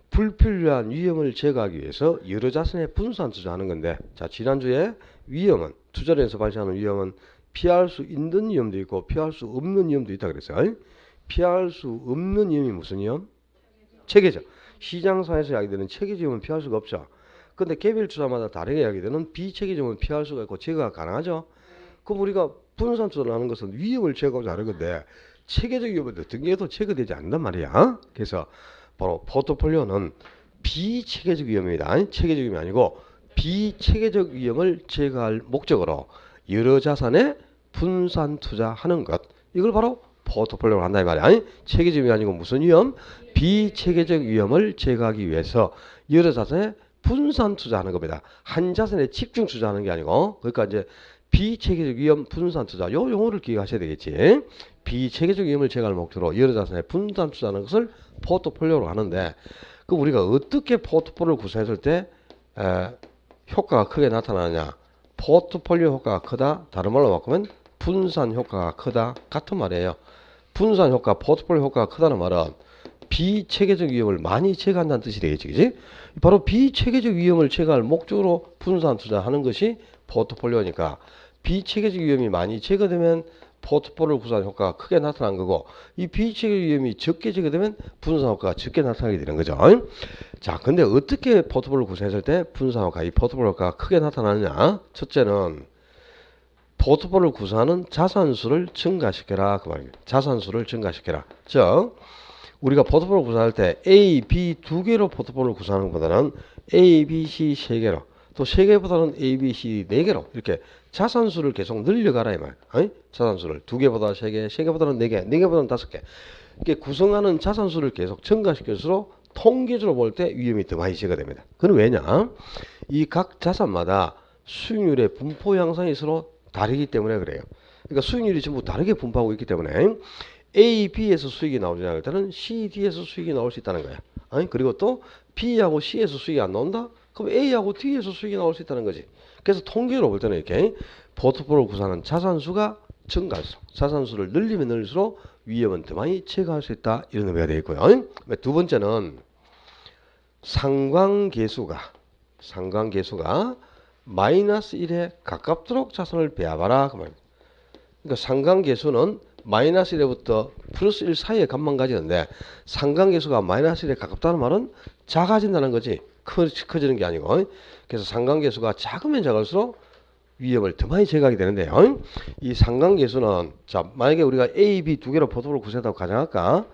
불필요한 위험을 제거하기 위해서 여러 자산에 분산 투자하는 건데, 자, 지난주에 위험은 투자를 해서 발생하는 위험은 피할 수 있는 위험도 있고 피할 수 없는 위험도 있다 그랬어요. 피할 수 없는 위험이 무슨 위험? 체계적. 시장사에서 이야기되는 체계적은 피할 수가 없죠. 근데 개별 투자마다 다르게 이야기되는 비체계적은 피할 수가 있고 제거가 가능하죠. 그럼 우리가 분산 투자를 하는 것은 위험을 제거하지 않은 건데 체계적 위험은 어떤 게도 제거되지 않는단 말이야. 그래서 바로 포트폴리오는 비체계적 위험입니다. 체계적 위험이 아니고 비체계적 위험을 제거할 목적으로 여러 자산에 분산 투자하는 것. 이걸 바로 포트폴리오를 한다 이 말이야. 체계적 위험이 아니고 무슨 위험? 비체계적 위험을 제거하기 위해서 여러 자산에 분산 투자하는 겁니다. 한 자산에 집중 투자하는 게 아니고, 그러니까 이제 비체계적 위험 분산 투자, 요 용어를 기억하셔야 되겠지. 비체계적 위험을 제거할 목적으로 여러 자산에 분산 투자하는 것을 포트폴리오로 하는데, 그럼 우리가 어떻게 포트폴리오를 구성했을 때 효과가 크게 나타나느냐? 포트폴리오 효과가 크다. 다른 말로 바꾸면 분산 효과가 크다. 같은 말이에요. 분산 효과, 포트폴리오 효과가 크다는 말은 비체계적 위험을 많이 제거한다는 뜻이 되겠지, 그지? 바로 비체계적 위험을 제거할 목적으로 분산 투자하는 것이 포트폴리오니까 비체계적 위험이 많이 제거되면 포트폴리오 구성 효과가 크게 나타난 거고, 이 비체계적 위험이 적게 제거되면 분산 효과가 적게 나타나게 되는 거죠. 자, 근데 어떻게 포트폴리오 구성했을 때 분산 효과, 이 포트폴리오 효과가 크게 나타나느냐? 첫째는 포트폴리오를 구성하는 자산수를 증가시켜라 그 말입니다. 자산수를 증가시켜라. 즉 우리가 포트폴리오 구성할 때 A, B 두 개로 포트폴리오를 구성하는 것보다는 A, B, C 세 개로, 또 세 개보다는 A, B, C 네 개로 이렇게 자산수를 계속 늘려가라 이 말. 자산수를 두 개보다 세 개, 세 개보다는 네 개, 네 개보다는 다섯 개. 이렇게 구성하는 자산수를 계속 증가시킬수록 통계적으로 볼 때 위험이 더 많이 제거됩니다. 그건 왜냐? 이 각 자산마다 수익률의 분포 양상이 서로 다르기 때문에 그래요. 그러니까 수익률이 전부 다르게 분포하고 있기 때문에 A, B에서 수익이 나오지 않을 때는 C, D에서 수익이 나올 수 있다는 거야. 그리고 또 B하고 C에서 수익이 안 나온다? 그럼 A하고 D에서 수익이 나올 수 있다는 거지. 그래서 통계로 볼 때는 이렇게 포트폴리오 구성하는 자산수가 증가할수록, 자산수를 늘리면 늘릴수록 위험은 더 많이 제거할 수 있다. 이런 의미가 되겠고요. 두 번째는 상관계수가 마이너스 1에 가깝도록 자산을 배합하라 그 말입니다. 그러니까 상관계수는 마이너스 1에부터 플러스 1 사이의 값만 가지는데 상관계수가 마이너스 1에 가깝다는 말은 작아진다는 거지 커지는 게 아니고. 그래서 상관계수가 작으면 작을수록 위험을 더 많이 제거하게 되는데요. 이 상관계수는 자 만약에 우리가 A, B 두 개로 포트폴리오를 구성했다고 가정할까?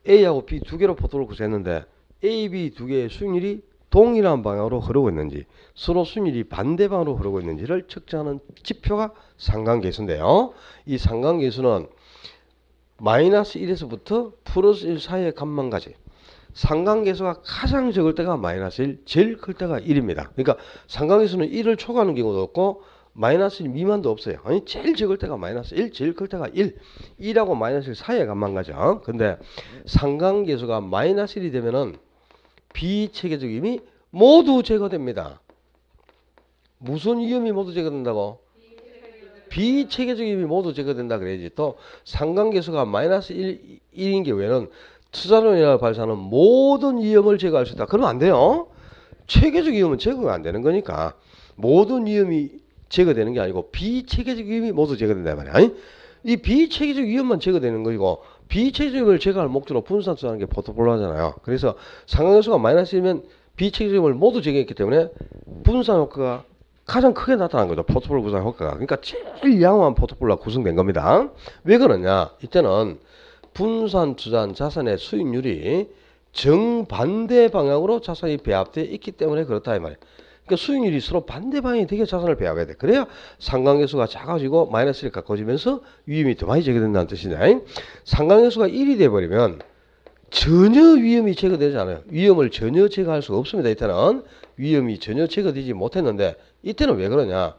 A하고 B 두 개로 포트폴리오를 구성했는데 A, B 두 개의 수익률이 동일한 방향으로 흐르고 있는지 서로 수익률이 반대 방향으로 흐르고 있는지를 측정하는 지표가 상관계수인데요. 이 상관계수는 마이너스 1에서부터 플러스 1 사이의 값만 가지. 상관계수가 가장 적을 때가 마이너스 1, 제일 클 때가 1입니다. 그러니까 상관계수는 1을 초과하는 경우도 없고 마이너스 1 미만도 없어요. 아니 제일 적을 때가 마이너스 1, 제일 클 때가 1. 1하고 마이너스 1 사이의 값만 가죠. 근데 상관계수가 마이너스 1이 되면은 비체계적 위험이 모두 제거됩니다. 무슨 위험이 모두 제거된다고? 비체계적 위험이 모두 제거된다 그래야지. 또 상관계수가 마이너스 1인 경우에는 투자론이라 발생하는 모든 위험을 제거할 수 있다. 그러면 안 돼요. 체계적 위험은 제거가 안 되는 거니까 모든 위험이 제거되는 게 아니고 비체계적 위험이 모두 제거된다 말이야. 이 비체계적 위험만 제거되는 거고 비체계적을 제거할 목적으로 분산 투자하는 게 포트폴리오잖아요. 그래서 상관계수가 마이너스 1이면 비체계적을 모두 제거했기 때문에 분산 효과가 가장 크게 나타난 거죠. 포트폴리오 구성 효과가. 그러니까 제일 양호한 포트폴리오가 구성된 겁니다. 왜 그러냐? 이때는 분산 투자한 자산의 수익률이 정반대 방향으로 자산이 배합되어 있기 때문에 그렇다 이 말이에요. 그러니까 수익률이 서로 반대 방향이 되게 자산을 배합해야 돼. 그래야 상관계수가 작아지고 마이너스를 가까워지면서 위험이 더 많이 제거된다는 뜻이네. 상관계수가 1이 돼버리면 전혀 위험이 제거되지 않아요. 위험을 전혀 제거할 수가 없습니다. 이때는 위험이 전혀 제거되지 못했는데 이때는 왜 그러냐?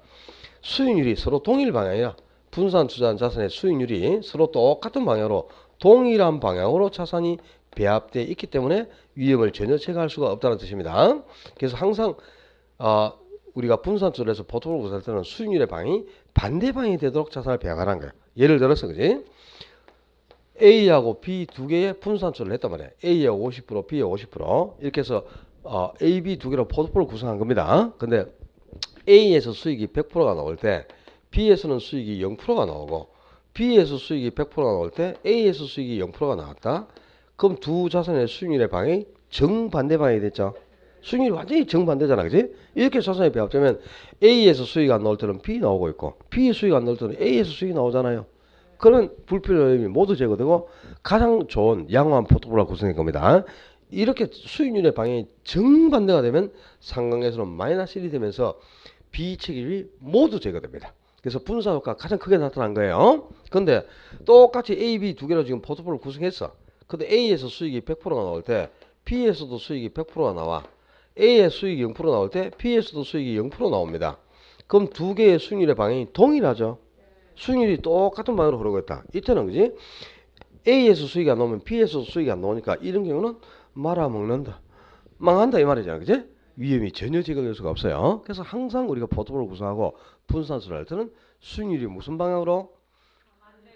수익률이 서로 동일 방향이야. 분산 투자한 자산의 수익률이 서로 똑같은 방향으로 동일한 방향으로 자산이 배합되어 있기 때문에 위험을 전혀 제거할 수가 없다는 뜻입니다. 그래서 항상 우리가 분산 투자를 해서 포트폴리오 구성할 때는 수익률의 방향이 반대 방향이 되도록 자산을 배합하라는 거예요. 예를 들어서 그지? A하고 B 두 개의 분산 투자를 했단 말이에요. A하고 50%, B하고 50% 이렇게 해서 A, B 두 개로 포트폴리오 구성한 겁니다. 근데 A에서 수익이 100%가 나올 때 B에서는 수익이 0%가 나오고 B에서 수익이 100%가 나올 때 A에서 수익이 0%가 나왔다. 그럼 두 자산의 수익률의 방향이 정반대 방향이 됐죠. 수익률이 완전히 정반대잖아. 그지? 이렇게 자산이 배합되면 A에서 수익이 안 나올 때는 B 나오고 있고 B의 수익이 안 나올 때는 A에서 수익이 나오잖아요. 그런 불필요함이 모두 제거되고 가장 좋은 양호한 포트폴리오가 구성된 겁니다. 이렇게 수익률의 방향이 정반대가 되면 상관계수는 마이너스 1이 되면서 비책임이 모두 제거됩니다. 그래서 분산 효과가 가장 크게 나타난 거예요. 근데 똑같이 A, B 두 개로 지금 포트폴리오를 구성했어. 근데 A에서 수익이 100%가 나올 때 B에서도 수익이 100%가 나와. A의 수익이 0% 나올 때 B에서도 수익이 0% 나옵니다. 그럼 두 개의 수익률의 방향이 동일하죠. 수익률이 똑같은 방향으로 흐르고 있다. 이때는 그지? A에서 수익이 안 나오면 B에서 수익이 안 나오니까 이런 경우는 말아먹는다. 망한다 이 말이잖아. 그지? 위험이 전혀 제거될 수가 없어요. 그래서 항상 우리가 포트폴리오 구성하고 분산수를 할 때는 수익률이 무슨 방향으로?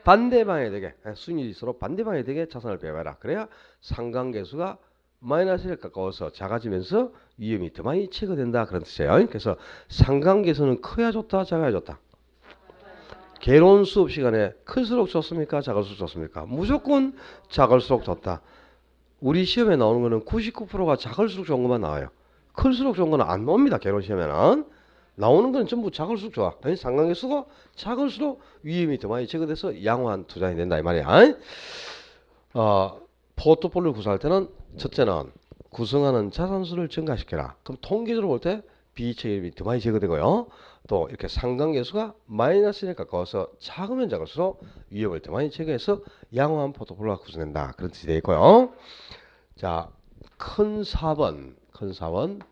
반대 방향이 되게. 수익률이 서로 반대 방향이 되게 자산을 배워라. 그래야 상관계수가 마이너스에 가까워서 작아지면서 위험이 더 많이 제거된다. 그런 뜻이에요. 그래서 상관계수는 커야 좋다, 작아야 좋다. 개론 수업 시간에 클수록 좋습니까? 작을수록 좋습니까? 무조건 작을수록 좋다. 우리 시험에 나오는 거는 99%가 작을수록 좋은 것만 나와요. 클수록 좋은 거는 안 나옵니다. 개론 시험에는. 나오는 건 전부 작을수록 좋아. 상관계수가 작을수록 위험이 더 많이 제거돼서 양호한 투자가 된다 이 말이야. 포트폴리오 구성할 때는 첫째는 구성하는 자산수를 증가시켜라. 그럼 통계적으로 볼 때 비이책임이 더 많이 제거되고요. 또 이렇게 상관계수가 마이너스에 가까워서 작으면 작을수록 위험을 더 많이 제거해서 양호한 포트폴리오가 구성된다. 그런 뜻이 되어 있고요. 자, 큰 4번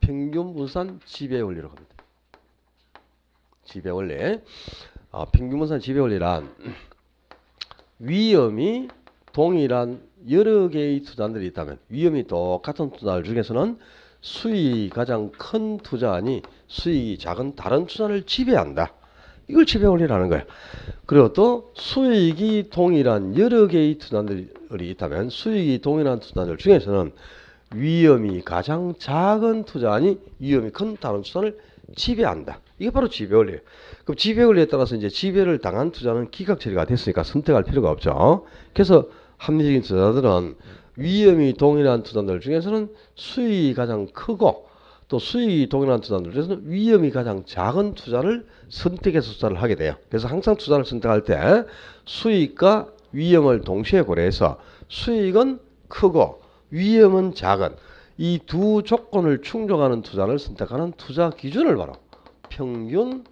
평균 분산 지배 원리로 갑니다. 지배 원리. 평균 분산 지배 원리란 위험이 동일한 여러 개의 투자들이 있다면 위험이 똑같은 투자들 중에서는 수익이 가장 큰 투자니 수익이 작은 다른 투자를 지배한다. 이걸 지배 원리라는 거예요. 그리고 또 수익이 동일한 여러 개의 투자들이 있다면 수익이 동일한 투자들 중에서는 위험이 가장 작은 투자니 위험이 큰 다른 투자를 지배한다. 이게 바로 지배 원리예요. 그럼 지배 원리에 따라서 이제 지배를 당한 투자는 기각 처리가 됐으니까 선택할 필요가 없죠. 그래서 합리적인 투자들은 위험이 동일한 투자들 중에서는 수익이 가장 크고 또 수익이 동일한 투자들 중에서는 위험이 가장 작은 투자를 선택해서 투자를 하게 돼요. 그래서 항상 투자를 선택할 때 수익과 위험을 동시에 고려해서 수익은 크고 위험은 작은 이 두 조건을 충족하는 투자를 선택하는 투자 기준을 바로 평균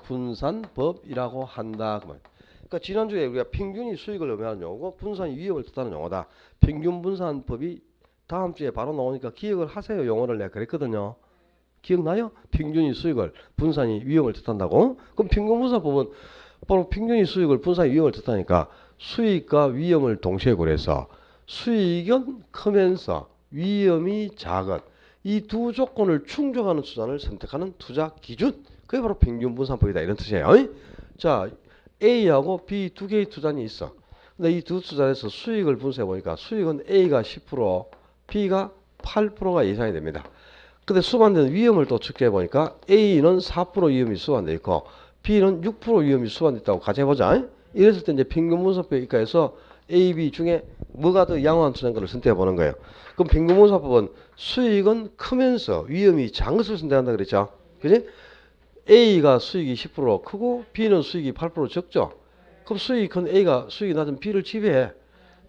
분산법이라고 한다. 그러니까 지난주에 우리가 평균이 수익을 의미하는 용어고 분산이 위험을 뜻하는 용어다. 평균 분산법이 다음 주에 바로 나오니까 기억을 하세요. 용어를 내가 그랬거든요. 기억나요? 평균이 수익을 분산이 위험을 뜻한다고. 그럼 평균 분산법은 바로 평균이 수익을 분산이 위험을 뜻하니까 수익과 위험을 동시에 고려해서 수익은 크면서 위험이 작은 이 두 조건을 충족하는 투자를 선택하는 투자 기준. 그게 바로 평균 분산법이다. 이런 뜻이에요. 자, A하고 B 두 개의 투자는 있어. 근데 이 두 투자에서 수익을 분석해 보니까 수익은 A가 10%, B가 8%가 예상이 됩니다. 근데 수반되는 위험을 또 측정해 보니까 A는 4% 위험이 수반되어 있고 B는 6% 위험이 수반되어 있다고 가정해보자. 이랬을 때 이제 평균 분석법 입각해서 A, B 중에 뭐가 더 양호한 투자인가를 선택해 보는 거예요. 그럼 평균 분석법은 수익은 크면서 위험이 작은 것을 선택한다 그랬죠. 그지? A가 수익이 10% 크고 B는 수익이 8% 적죠. 그럼 수익이 큰 A가 수익이 낮은 B를 지배해.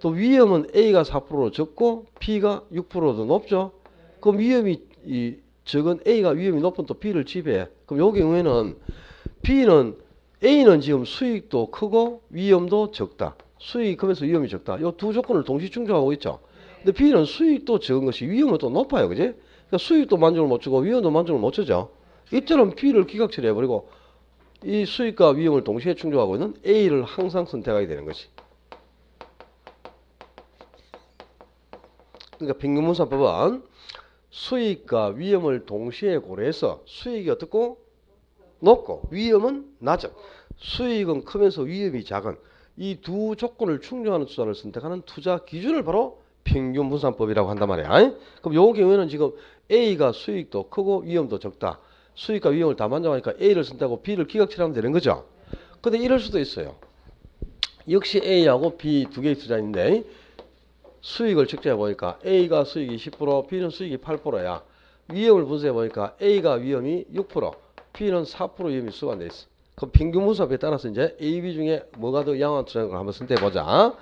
또 위험은 A가 4% 적고 B가 6%더 높죠. 그럼 위험이 적은 A가 위험이 높은 또 B를 지배해. 그럼 이 경우에는 A는 지금 수익도 크고 위험도 적다. 수익이 크면서 위험이 적다. 이 두 조건을 동시 충족하고 있죠. 근데 B는 수익도 적은 것이 위험은 또 높아요. 그지? 그러니까 수익도 만족을 못 주고 위험도 만족을 못 주죠. 이처럼 B를 기각 처리해버리고 이 수익과 위험을 동시에 충족하고 있는 A를 항상 선택하게 되는 것이. 그러니까 평균분산법은 수익과 위험을 동시에 고려해서 수익이 어떻고? 높고 위험은 낮은. 수익은 크면서 위험이 작은 이 두 조건을 충족하는 투자를 선택하는 투자 기준을 바로 평균분산법이라고 한단 말이야. 그럼 요 경우에는 지금 A가 수익도 크고 위험도 적다. 수익과 위험을 다 만족하니까 A를 선택하고 B를 기각 처리하면 되는 거죠. 근데 이럴 수도 있어요. 역시 A하고 B 두 개의 투자인데 수익을 측정해 보니까 A가 수익이 10%, B는 수익이 8%야. 위험을 분석해 보니까 A가 위험이 6%, B는 4% 위험이 수반돼 있어. 그럼 평균분산법에 따라서 이제 A, B 중에 뭐가 더 양호한 투자인 걸 한번 선택해 보자.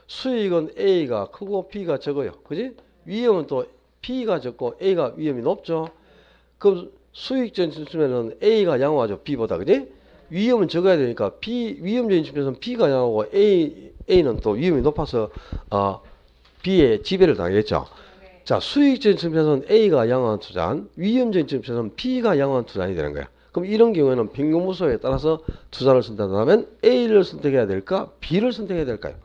수익은 A가 크고 B가 적어요. 그지? 위험은 또 B가 적고 A가 위험이 높죠. 그럼 수익적인 측면에는 A가 양호하죠. B보다. 그지? 위험은 적어야 되니까 위험적인 측면에서는 B가 양호하고 A는 또 위험이 높아서 B의 지배를 당하겠죠. 자, 수익적인 측면에서는 A가 양호한 투자한, 위험적인 측면에서는 B가 양호한 투자이 되는 거야. 그럼 이런 경우에는 평균분수에 따라서 투자를 선택한다면 A를 선택해야 될까? B를 선택해야 될까요?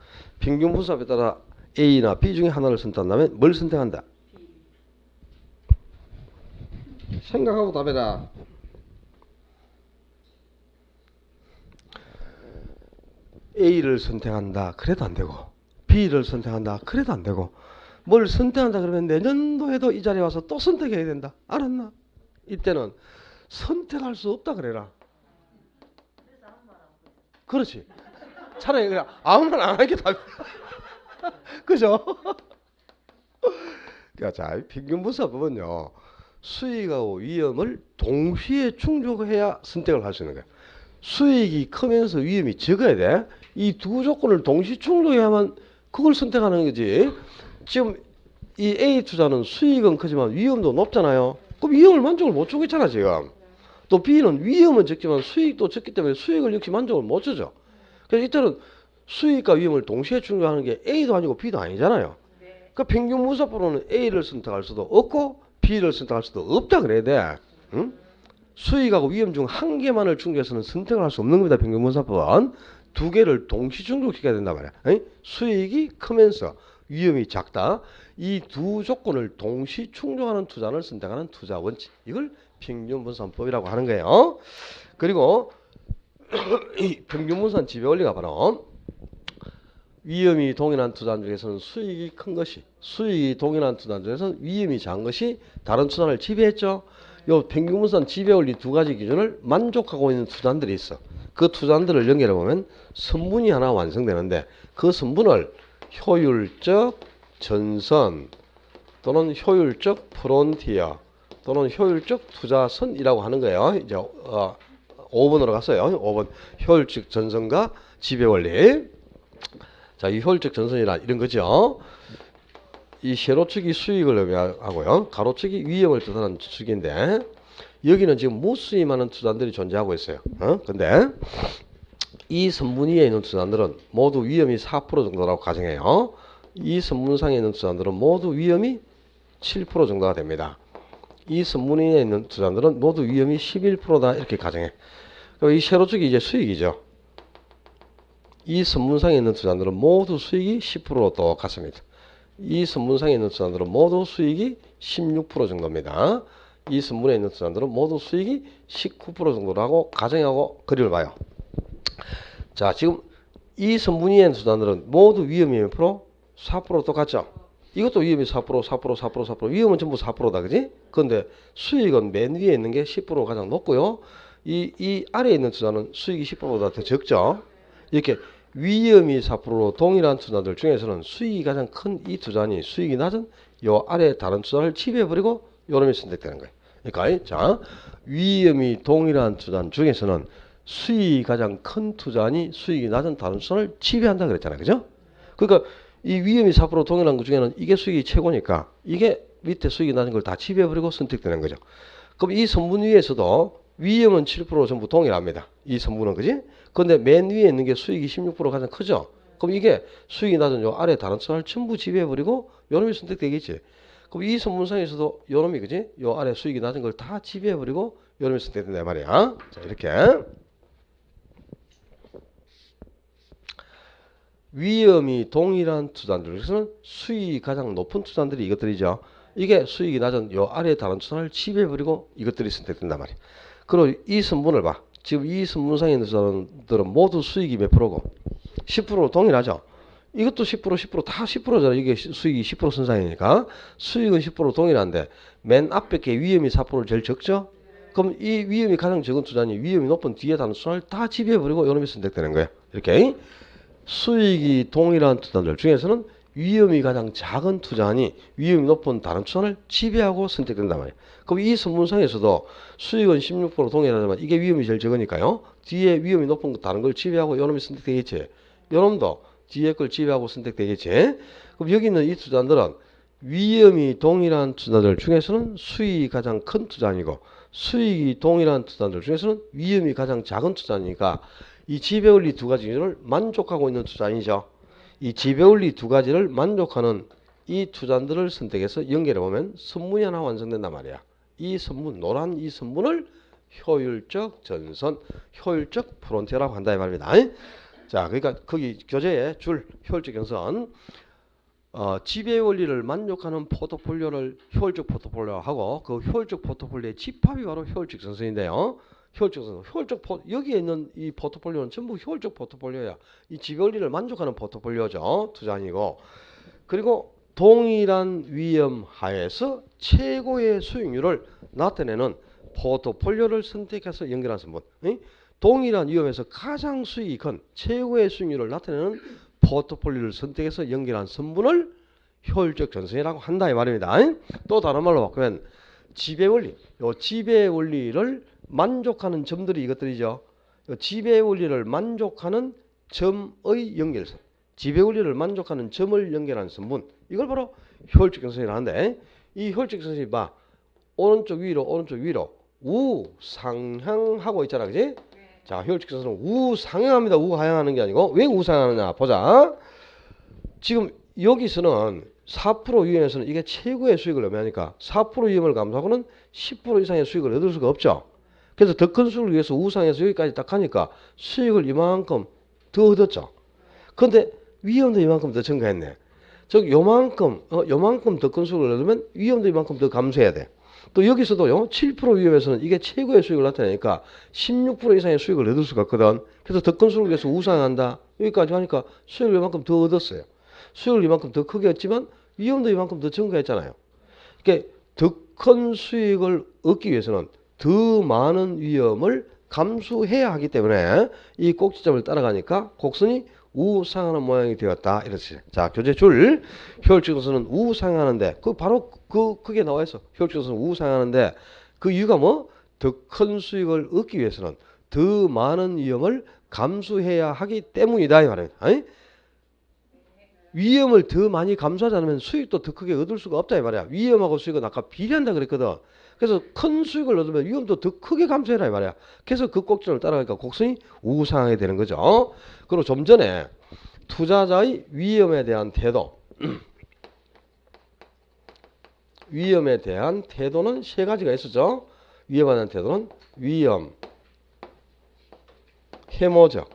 평균분수에 따라 A나 B 중에 하나를 선택한다면 뭘 선택한다? 생각하고 답해라. A를 선택한다. 그래도 안 되고 B를 선택한다. 그래도 안 되고 뭘 선택한다 그러면 내년도에도 이 자리에 와서 또 선택해야 된다. 알았나? 이때는 선택할 수 없다 그래라. 그렇지. 차라리 그냥 아무 말 안 하는 게 답이야. 그죠? 자, 평균분산법은요. 수익하고 위험을 동시에 충족해야 선택을 할 수 있는 거야. 수익이 크면서 위험이 적어야 돼. 이 두 조건을 동시 충족해야만 그걸 선택하는 거지. 지금 이 A 투자는 수익은 크지만 위험도 높잖아요. 그럼 위험을 만족을 못 주고 있잖아 지금. 또 B는 위험은 적지만 수익도 적기 때문에 수익을 역시 만족을 못 주죠. 그래서 이때는 수익과 위험을 동시에 충족하는 게 A도 아니고 B도 아니잖아요. 그러니까 평균분산법으로는 A를 선택할 수도 없고 B를 선택할 수도 없다 그래야 돼. 응? 수익하고 위험 중 한 개만을 충족해서는 선택을 할 수 없는 겁니다. 평균분산법은 두 개를 동시 충족시켜야 된단 말이야. 응? 수익이 크면서 위험이 작다. 이 두 조건을 동시 충족하는 투자를 선택하는 투자 원칙. 이걸 평균분산법이라고 하는 거예요. 그리고 이 평균분산 지배 원리가 바로 위험이 동일한 투자 중에서는 수익이 큰 것이, 수익이 동일한 투자 중에서는 위험이 작은 것이 다른 투자를 지배했죠. 요 평균분산 지배 원리 두 가지 기준을 만족하고 있는 투자들이 있어. 그 투자들을 연결해 보면 선분이 하나 완성되는데 그 선분을 효율적 전선 또는 효율적 프론티어 또는 효율적 투자선이라고 하는 거예요. 이제 5번으로 갔어요. 5번 효율적 전선과 지배 원리. 자, 이 효율적 전선이라 이런 거죠. 이 세로축이 수익을 의미하고요. 가로축이 위험을 뜻하는 축인데 여기는 지금 무수히많은 투자들이 존재하고 있어요. 근데 이 선분 위에 있는 투자들은 모두 위험이 4% 정도라고 가정해요. 이 선분상에 있는 투자들은 모두 위험이 7% 정도가 됩니다. 이 선분 위에 있는 투자들은 모두 위험이 11%다 이렇게 가정해. 그럼 이 세로축이 이제 수익이죠. 이 선분상에 있는 투자들은 모두 수익이 10%로 똑같습니다. 이 선분상에 있는 투자들은 모두 수익이 16% 정도입니다. 이 선분에 있는 투자들은 모두 수익이 19% 정도라고 가정하고 그림을 봐요. 자, 지금 이 선분 위에 있는 투자들은 모두 위험이 몇 프로? 4% 똑같죠? 이것도 위험이 4%, 4%, 4%, 4%. 위험은 전부 4%다, 그지? 그런데 수익은 맨 위에 있는 게 10%가 가장 높고요. 이 아래에 있는 투자는 수익이 10%보다 더 적죠? 이렇게 위험이 4%로 동일한 투자들 중에서는 수익이 가장 큰 이 투자니 수익이 낮은 요 아래 다른 투자를 지배해버리고 요놈이 선택되는 거예요. 그러니까 자, 위험이 동일한 투자 중에서는 수익이 가장 큰 투자니 수익이 낮은 다른 투자를 지배한다 그랬잖아요. 그죠? 그러니까 이 위험이 4% 동일한 것 중에는 이게 수익이 최고니까 이게 밑에 수익이 낮은 걸 다 지배해버리고 선택되는 거죠. 그럼 이 선분 위에서도 위험은 7% 전부 동일합니다. 이 선분은 그지? 근데 맨 위에 있는 게 수익이 16% 가장 크죠? 그럼 이게 수익이 낮은 요 아래 다른 선을 전부 지배해버리고 요놈이 선택되겠지. 그럼 이 선분상에서도 요놈이 그지? 요 아래 수익이 낮은 걸 다 지배해버리고 요놈이 선택된다 말이야. 자, 이렇게. 위험이 동일한 투자들에서는 수익이 가장 높은 투자들이 이것들이죠. 이게 수익이 낮은 요 아래 다른 투자를 지배해버리고 이것들이 선택된단 말이야. 그리고 이 선분을 봐. 지금 이 선분상에 있는 투자들은 모두 수익이 몇 프로고? 10% 동일하죠. 이것도 10%, 10%다 10%잖아. 이게 수익이 10% 선상이니까 수익은 10% 동일한데 맨 앞에 게 위험이 4% 제일 적죠. 그럼 이 위험이 가장 적은 투자니 위험이 높은 뒤에 다른 투자를 다 지배해버리고 요놈이 선택되는 거예요. 이렇게 수익이 동일한 투자들 중에서는 위험이 가장 작은 투자니 위험이 높은 다른 투자를 지배하고 선택된단 말이에요. 그럼 이 선분상에서도 수익은 16% 동일하지만 이게 위험이 제일 적으니까요. 뒤에 위험이 높은 다른 걸 지배하고 요놈이 선택되겠지. 요놈도 뒤에 걸 지배하고 선택되겠지. 그럼 여기 있는 이 투자들은 위험이 동일한 투자들 중에서는 수익이 가장 큰 투자이고 수익이 동일한 투자들 중에서는 위험이 가장 작은 투자니까 이 지배원리 두 가지를 만족하고 있는 투자이죠. 이 지배원리 두 가지를 만족하는 이 투자들을 선택해서 연결해 보면 선문이 하나 완성된단 말이야. 이 선문, 노란 이 선문을 효율적 전선, 효율적 프론티어라고 한다 이 말입니다. 자, 그러니까 거기 교재에 줄 효율적 전선, 지배 원리를 만족하는 포트폴리오를 효율적 포트폴리오 하고 그 효율적 포트폴리오의 집합이 바로 효율적 전선인데요. 효율적 전선, 여기에 있는 이 포트폴리오는 전부 효율적 포트폴리오야. 이 지배 원리를 만족하는 포트폴리오죠. 투자 아니고. 그리고 동일한 위험 하에서 최고의 수익률을 나타내는 포트폴리오를 선택해서 연결한 선분. 동일한 위험에서 가장 수익이 큰 최고의 수익률을 나타내는 포트폴리오를 선택해서 연결한 선분을 효율적 전선이라고 한다 이 말입니다. 또 다른 말로 바꾸면 지배 원리, 요 지배 원리를 만족하는 점들이 이것들이죠. 요 지배 원리를 만족하는 점의 연결선, 지배 원리를 만족하는 점을 연결한 선분, 이걸 바로 효율적 전선이라 하는데 이 효율적 전선이 봐 오른쪽 위로 우상향하고 있잖아, 그지? 자, 효율적 전선은 우상향합니다. 우하향하는 게 아니고 왜 우상향하느냐 보자. 지금 여기서는 4% 위험에서는 이게 최고의 수익을 의미하니까 4% 위험을 감수하고는 10% 이상의 수익을 얻을 수가 없죠. 그래서 더 큰 수익을 위해서 우상에서 여기까지 딱 하니까 수익을 이만큼 더 얻었죠. 그런데 위험도 이만큼 더 증가했네. 즉 요만큼 더 큰 수익을 얻으면 위험도 이만큼 더 감소해야 돼. 또 여기서도요 7% 위험에서는 이게 최고의 수익을 나타내니까 16% 이상의 수익을 얻을 수가 있거든. 그래서 더 큰 수익을 위해서 우상한다. 여기까지 하니까 수익을 이만큼 더 얻었어요. 수익을 이만큼 더 크게 얻지만 위험도 이만큼 더 증가했잖아요. 그러니까 더 큰 수익을 얻기 위해서는 더 많은 위험을 감수해야 하기 때문에 이 꼭지점을 따라가니까 곡선이 우상하는 모양이 되었다. 이렇지. 자, 교재 줄 효율적 전선은 우상하는데 바로 그게 나와 있어. 효율적 전선은 우상하는데 그 이유가 뭐? 더 큰 수익을 얻기 위해서는 더 많은 위험을 감수해야 하기 때문이다 이 말입니다. 위험을 더 많이 감수하지 않으면 수익도 더 크게 얻을 수가 없다 이 말이야. 위험하고 수익은 아까 비례한다 그랬거든. 그래서 큰 수익을 얻으면 위험도 더 크게 감수해라 이 말이야. 그래서 그 꼭지점을 따라가니까 곡선이 우상하게 되는 거죠. 그리고 좀 전에 투자자의 위험에 대한 태도, 위험에 대한 태도는 세 가지가 있었죠. 위험에 대한 태도는 위험 해모적,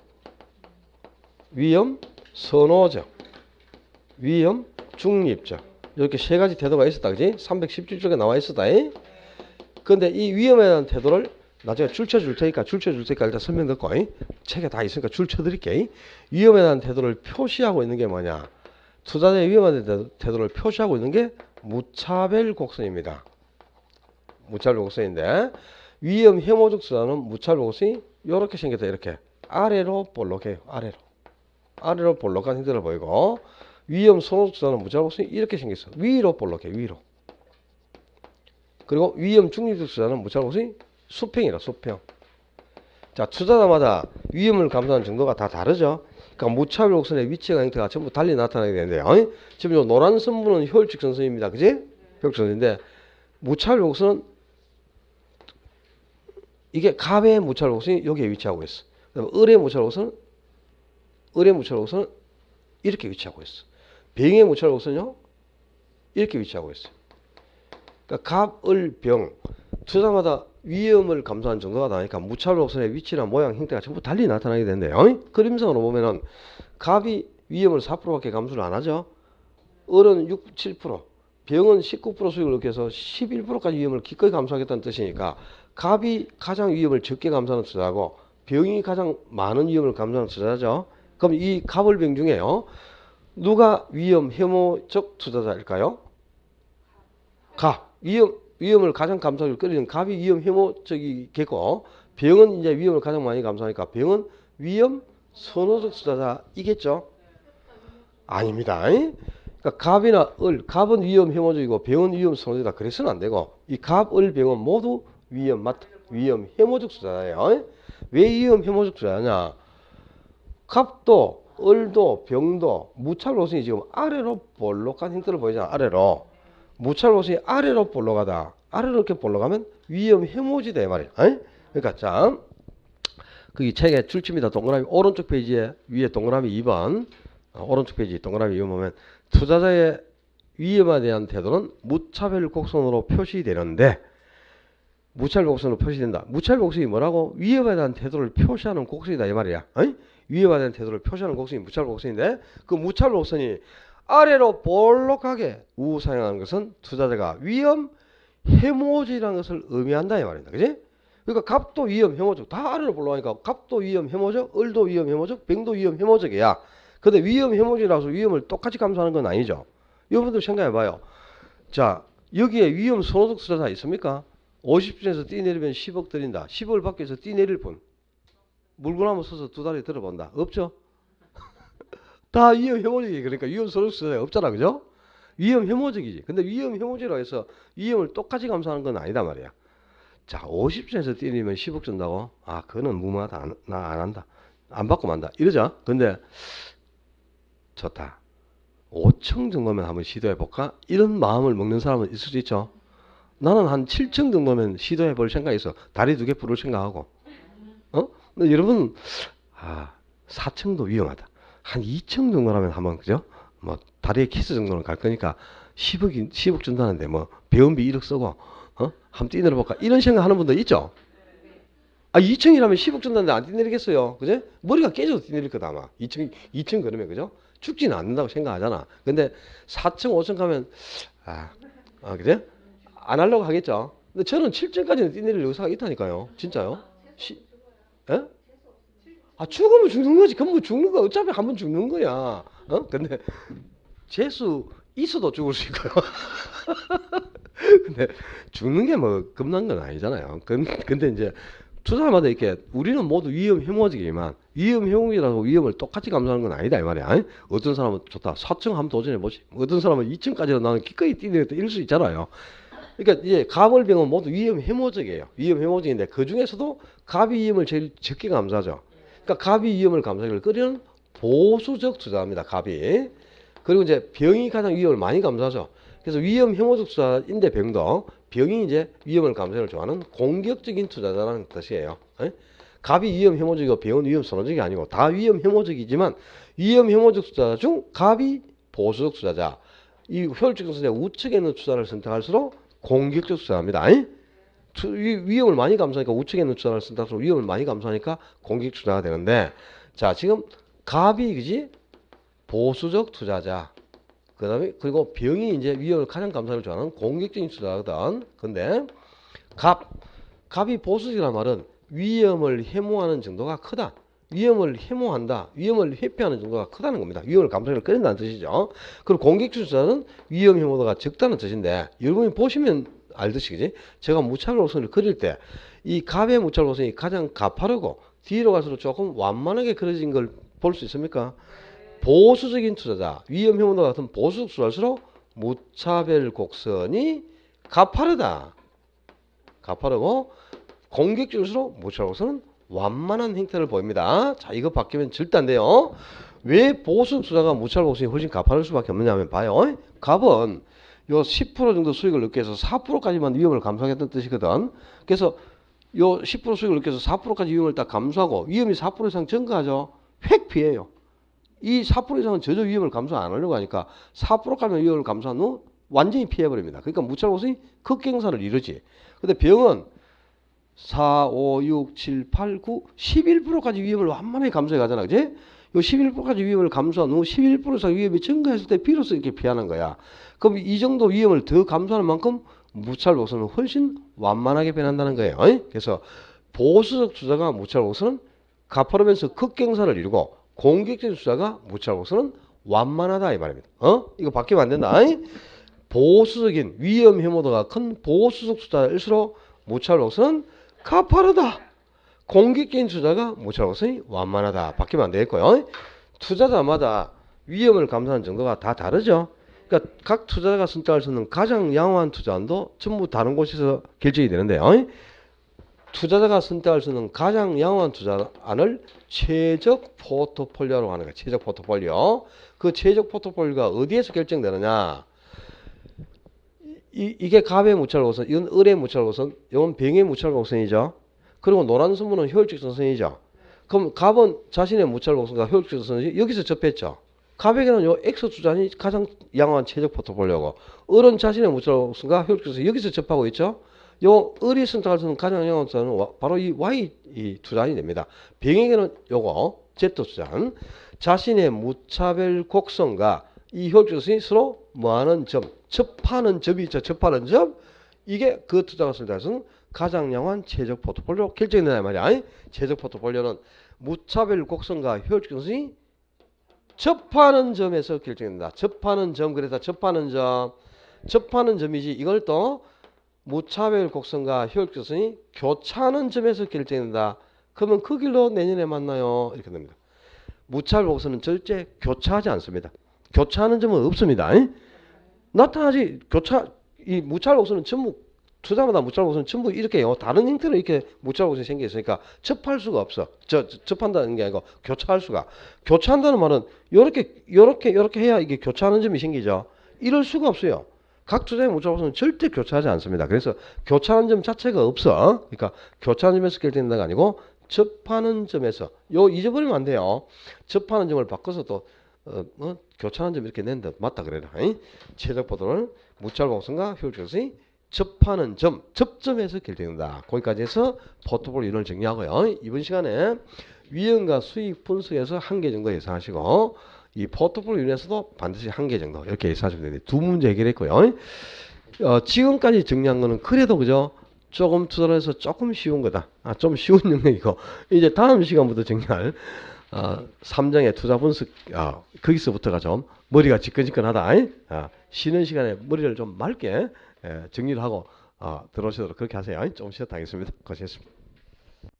위험 선호적, 위험 중립적, 이렇게 세 가지 태도가 있었다. 그지? 317쪽에 나와 있었다. 그런데 이 위험에 대한 태도를 나중에 줄 쳐줄 테니까 일단 설명 듣고 책에 다 있으니까 줄 쳐드릴게. 위험에 대한 태도를 표시하고 있는 게 뭐냐? 투자자의 위험에 대한 태도를 표시하고 있는 게 무차별 곡선입니다. 무차별 곡선인데 위험 혐오적 투자는 무차별 곡선이 이렇게 생겼다. 이렇게 아래로 볼록해요. 아래로 볼록한 형태를 보이고 위험 선호적 투자는 무차별 곡선이 이렇게 생겼어. 위로 볼록해. 위로. 그리고 위험 중립적 투자는 무차별 곡선이 수평이라 수평. 자, 투자자마다 위험을 감수하는 정도가 다 다르죠. 그러니까 무차별 곡선의 위치와 형태가 전부 달리 나타나게 되는데요. 지금 이 노란 선분은 효율적 전선입니다. 그지? 벽선인데 무차별 곡선은 이게 갑의 무차별 곡선이 여기에 위치하고 있어. 그다음에 을의 무차별 곡선은 이렇게 위치하고 있어. 병의 무차별 곡선은요 이렇게 위치하고 있어. 그러니까 갑, 을, 병 투자마다 위험을 감소하는 정도가 나니까 무차별 곡선의 위치나 모양, 형태가 전부 달리 나타나게 된대요. 그림상으로 보면은 갑이 위험을 4%밖에 감소를 안 하죠. 을은 6, 7%, 병은 19% 수익을 얻게 해서 11%까지 위험을 기꺼이 감소하겠다는 뜻이니까 갑이 가장 위험을 적게 감소하는 투자고 병이 가장 많은 위험을 감소하는 투자죠. 그럼 이 갑을병 중에요. 누가 위험 혐오적 투자자일까요? 갑. 위험을 가장 감소하기 끓이는 갑이 위험 혐오적이겠고 병은 이제 위험을 가장 많이 감소하니까 병은 위험 선호적 투자자이겠죠. 아닙니다. 그러니까 갑이나 을, 갑은 위험 혐오적이고 병은 위험 선호적이다. 그래서는 안 되고 이 갑, 을, 병은 모두 위험 혐오적 투자예요. 왜 위험 혐오적 투자냐? 갑도, 을도, 병도 무차별 곡선이 지금 아래로 볼록한 형태를 보이잖아. 아래로. 무차별 곡선이 아래로 볼록하다. 아래로 이렇게 볼록하면 위험 혐오지다 이 말이야. 그러니까 자, 거기 책에 줄칩니다. 동그라미 오른쪽 페이지에 위에 동그라미 2번 오른쪽 페이지 동그라미 2번 보면 투자자의 위험에 대한 태도는 무차별 곡선으로 표시되는데 무차별 곡선으로 표시된다. 무차별 곡선이 뭐라고? 위험에 대한 태도를 표시하는 곡선이다 이 말이야. 위험에 대한 태도를 표시하는 곡선이 무차별 곡선인데 그 무차별 곡선이 아래로 볼록하게 우상향하는 것은 투자자가 위험 혐오적이라는 것을 의미한다 이 말입니다. 그지? 그러니까 갑도 위험 혐오적 다 아래로 볼록하니까 갑도 위험 혐오적, 을도 위험 혐오적, 병도 위험 혐오적이야. 근데 위험 혐오적이라서 위험을 똑같이 감소하는 건 아니죠. 여러분들 생각해봐요. 자, 여기에 위험 선호적 투자자 있습니까? 50주에서 뛰내리면 10억 드린다. 10억을 받기 위해서 뛰내릴 분. 물건 한번 써서 두 다리 들어본다. 없죠? 다 위험 혐오적이 그러니까 위험 선호적 투자자 없잖아. 그죠? 위험 혐오적이지. 근데 위험 혐오적이라고 해서 위험을 똑같이 감소하는 건 아니다 말이야. 자, 50주에서 뛰내리면 10억 준다고? 아, 그거는 무모하다. 나 안 한다. 안 받고 만다. 이러죠? 근데 좋다. 5층 정도면 한번 시도해볼까? 이런 마음을 먹는 사람은 있을 수 있죠. 나는 한 7층 정도면 시도해볼 생각이 있어. 다리 2개 부를 생각하고. 근데 여러분, 4층도 위험하다. 한 2층 정도라면 한번, 그죠? 뭐, 다리에 키스 정도는 갈 거니까 10억 준다는데 뭐, 배원비 1억 쓰고, 한번 뛰내려볼까? 이런 생각 하는 분도 있죠? 2층이라면 10억 준다는데 안 뛰내리겠어요? 그죠? 머리가 깨져도 뛰내릴 거다, 아마. 2층 그러면, 그죠? 죽지는 않는다고 생각하잖아. 근데 4층, 5층 가면, 그죠? 안 하려고 하겠죠? 근데 저는 7층까지는 뛰내릴 의사가 있다니까요. 진짜요? 예? 죽으면 죽는 거지. 그럼 뭐 죽는 거 어차피 한번 죽는 거야. 근데 재수 있어도 죽을 수 있고요. 근데 죽는 게 뭐 겁난 건 아니잖아요. 근데 이제 투자마다 이렇게 우리는 모두 위험 혐오적이지만 위험 혐오이라고 위험을 똑같이 감수하는 건 아니다 이 말이야. 어떤 사람은 좋다 4층 한번 도전해 보지. 어떤 사람은 2층까지는 나는 기꺼이 뛰내겠다 이럴 수 있잖아요. 그러니까 이제 갑을병은 모두 위험 혐오적이에요. 위험 혐오적인데 그 중에서도 갑이 위험을 제일 적게 감수하죠. 그러니까 갑이 위험을 감수하기를 끓이는 보수적 투자입니다. 갑이. 그리고 이제 병이 가장 위험을 많이 감수하죠. 그래서 위험 혐오적 투자인데 병이 이제 위험을 감수하기를 좋아하는 공격적인 투자자라는 뜻이에요. 갑이 위험 혐오적이고 병은 위험 선호적이 아니고 다 위험 혐오적이지만 위험 혐오적 투자자 중 갑이 보수적 투자자. 이 효율적 투자자 우측에 있는 투자를 선택할수록 공격적 투자입니다. 위험을 많이 감수하니까 우측에 있는 투자를 선택할수록 위험을 많이 감수하니까 공격 투자가 되는데 자 지금 갑이 그지 보수적 투자자 그다음에 그리고 병이 이제 위험을 가장 감수하기를 좋아하는 공격적인 투자거든. 근데 갑이 보수적이라는 말은 위험을 혐오하는 정도가 크다. 위험을 혐오한다. 위험을 회피하는 정도가 크다는 겁니다. 위험을 감수하기를 꺼낸다는 뜻이죠. 그리고 공격적 투자는 위험 혐오도가 적다는 뜻인데 여러분이 보시면 알듯이 그지? 제가 무차별 곡선을 그릴 때 이 갑의 무차별 곡선이 가장 가파르고 뒤로 갈수록 조금 완만하게 그려진 걸 볼 수 있습니까? 보수적인 투자자, 위험 혐오도 같은 보수적 투자일수록 무차별 곡선이 가파르다. 가파르고 공격적일수록 무차별 곡선은 완만한 형태를 보입니다. 자, 이거 바뀌면 절대 안 돼요. 왜 보수 투자가 무차별 곡선이 훨씬 가파를 수밖에 없느냐 하면 봐요. 갑은 요 10% 정도 수익을 얻기 위해서 4%까지만 위험을 감수하겠다는 뜻이거든. 그래서 요 10% 수익을 얻기 위해서 4%까지 위험을 딱 감수하고 위험이 4% 이상 증가하죠. 획 피해요. 이 4% 이상은 저저 위험을 감수 안 하려고 하니까 4%까지만 위험을 감수한 후 완전히 피해버립니다. 그러니까 무찰보선이 극경사를 이루지. 근데 병은 4, 5, 6, 7, 8, 9, 11%까지 위험을 완만하게 감수해 가잖아. 그지? 요 11%까지 위험을 감수한 후 11% 이상 위험이 증가했을 때 비로소 이렇게 피하는 거야. 그럼 이 정도 위험을 더 감수하는 만큼 무찰보선은 훨씬 완만하게 변한다는 거예요. 그래서 보수적 투자가 무찰보선은 가파르면서 극경사를 이루고 공격적인 투자가 무찰보선은 완만하다 이 말입니다. 이거 바뀌면 안 된다. 보수적인 위험 혐오도가 큰 보수적 투자일수록 무찰보선은 가파르다. 공격적인 투자가 무찰보선이 완만하다. 바뀌면 안 되겠고요. 투자자마다 위험을 감수하는 정도가 다 다르죠. 그러니까 각 투자자가 선택할 수 있는 가장 양호한 투자안도 전부 다른 곳에서 결정이 되는데요. 투자자가 선택할 수 있는 가장 양호한 투자안을 최적 포트폴리오라고 하는 거예요. 최적 포트폴리오. 그 최적 포트폴리오가 어디에서 결정되느냐? 이게 갑의 무찰보선, 이건 을의 무찰보선, 이건 병의 무찰보선이죠. 그리고 노란 선문은 효율적 선선이죠. 그럼 갑은 자신의 무찰보선과 효율적 선선이 여기서 접했죠. 갑에게는 요 X 투자안이 가장 양호한 최적 포트폴리오고, 을은 자신의 무찰보선과 효율적 선선이 여기서 접하고 있죠. 요 을이 선택할 수 있는 가장 양호한 투자는 바로 이 Y 이 투자안이 됩니다. 병에게는 요거 Z 투자안, 자신의 무차별 곡선과 이 효율적 선선이 서로 뭐하는 점, 접하는 점이 있죠. 접하는 점, 이게 그 투자가 선택할 수 있는 가장 양호한 최적 포트폴리오 결정이 된다 말이야. 최적 포트폴리오는 무차별 곡선과 효율적 선선이 접하는 점에서 결정된다. 접하는 점, 그래서 접하는 점이지. 이걸 또 무차별 곡선과 효율적 선이 교차하는 점에서 결정된다. 그러면 그 길로 내년에 만나요. 이렇게 됩니다. 무차별 곡선은 절대 교차하지 않습니다. 교차하는 점은 없습니다. 나타나지. 이 무차별 곡선은 전부 투자마다 무차별 곡선은 전부 이렇게요. 다른 형태로 이렇게 무차별 곡선이 생겨 있으니까 접할 수가 없어. 접한다는 게 아니고 교차할 수가. 교차한다는 말은 요렇게 해야 이게 교차하는 점이 생기죠. 이럴 수가 없어요. 각 투자의 무차별 곡선은 절대 교차하지 않습니다. 그래서 교차하는 점 자체가 없어. 그러니까 교차하는 점에서 결정된다가 아니고 접하는 점에서. 요 잊어버리면 안 돼요. 접하는 점을 바꿔서 또 교차하는 점 이렇게 낸다. 맞다 그래라. 최적 포트는 무차별 곡선과 효율적 곡선이 접하는 점, 접점에서 결정된다. 거기까지 해서 포트폴리오 이론을 정리하고요. 이번 시간에 위험과 수익 분석에서 한 개 정도 예상하시고, 이 포트폴리오 이론에서도 반드시 한 개 정도 이렇게 예상하시면 되는데, 두 문제 해결했고요. 지금까지 정리한 거는 그래도 그죠? 조금 투자를 해서 조금 쉬운 거다. 좀 쉬운 영역이고, 이제 다음 시간부터 정리할 3장의 투자 분석, 거기서부터가 좀 머리가 지끈지끈하다. 쉬는 시간에 머리를 좀 맑게 정리를 하고 들어오시도록 그렇게 하세요. 좀 쉬었다 하겠습니다. 고생했습니다.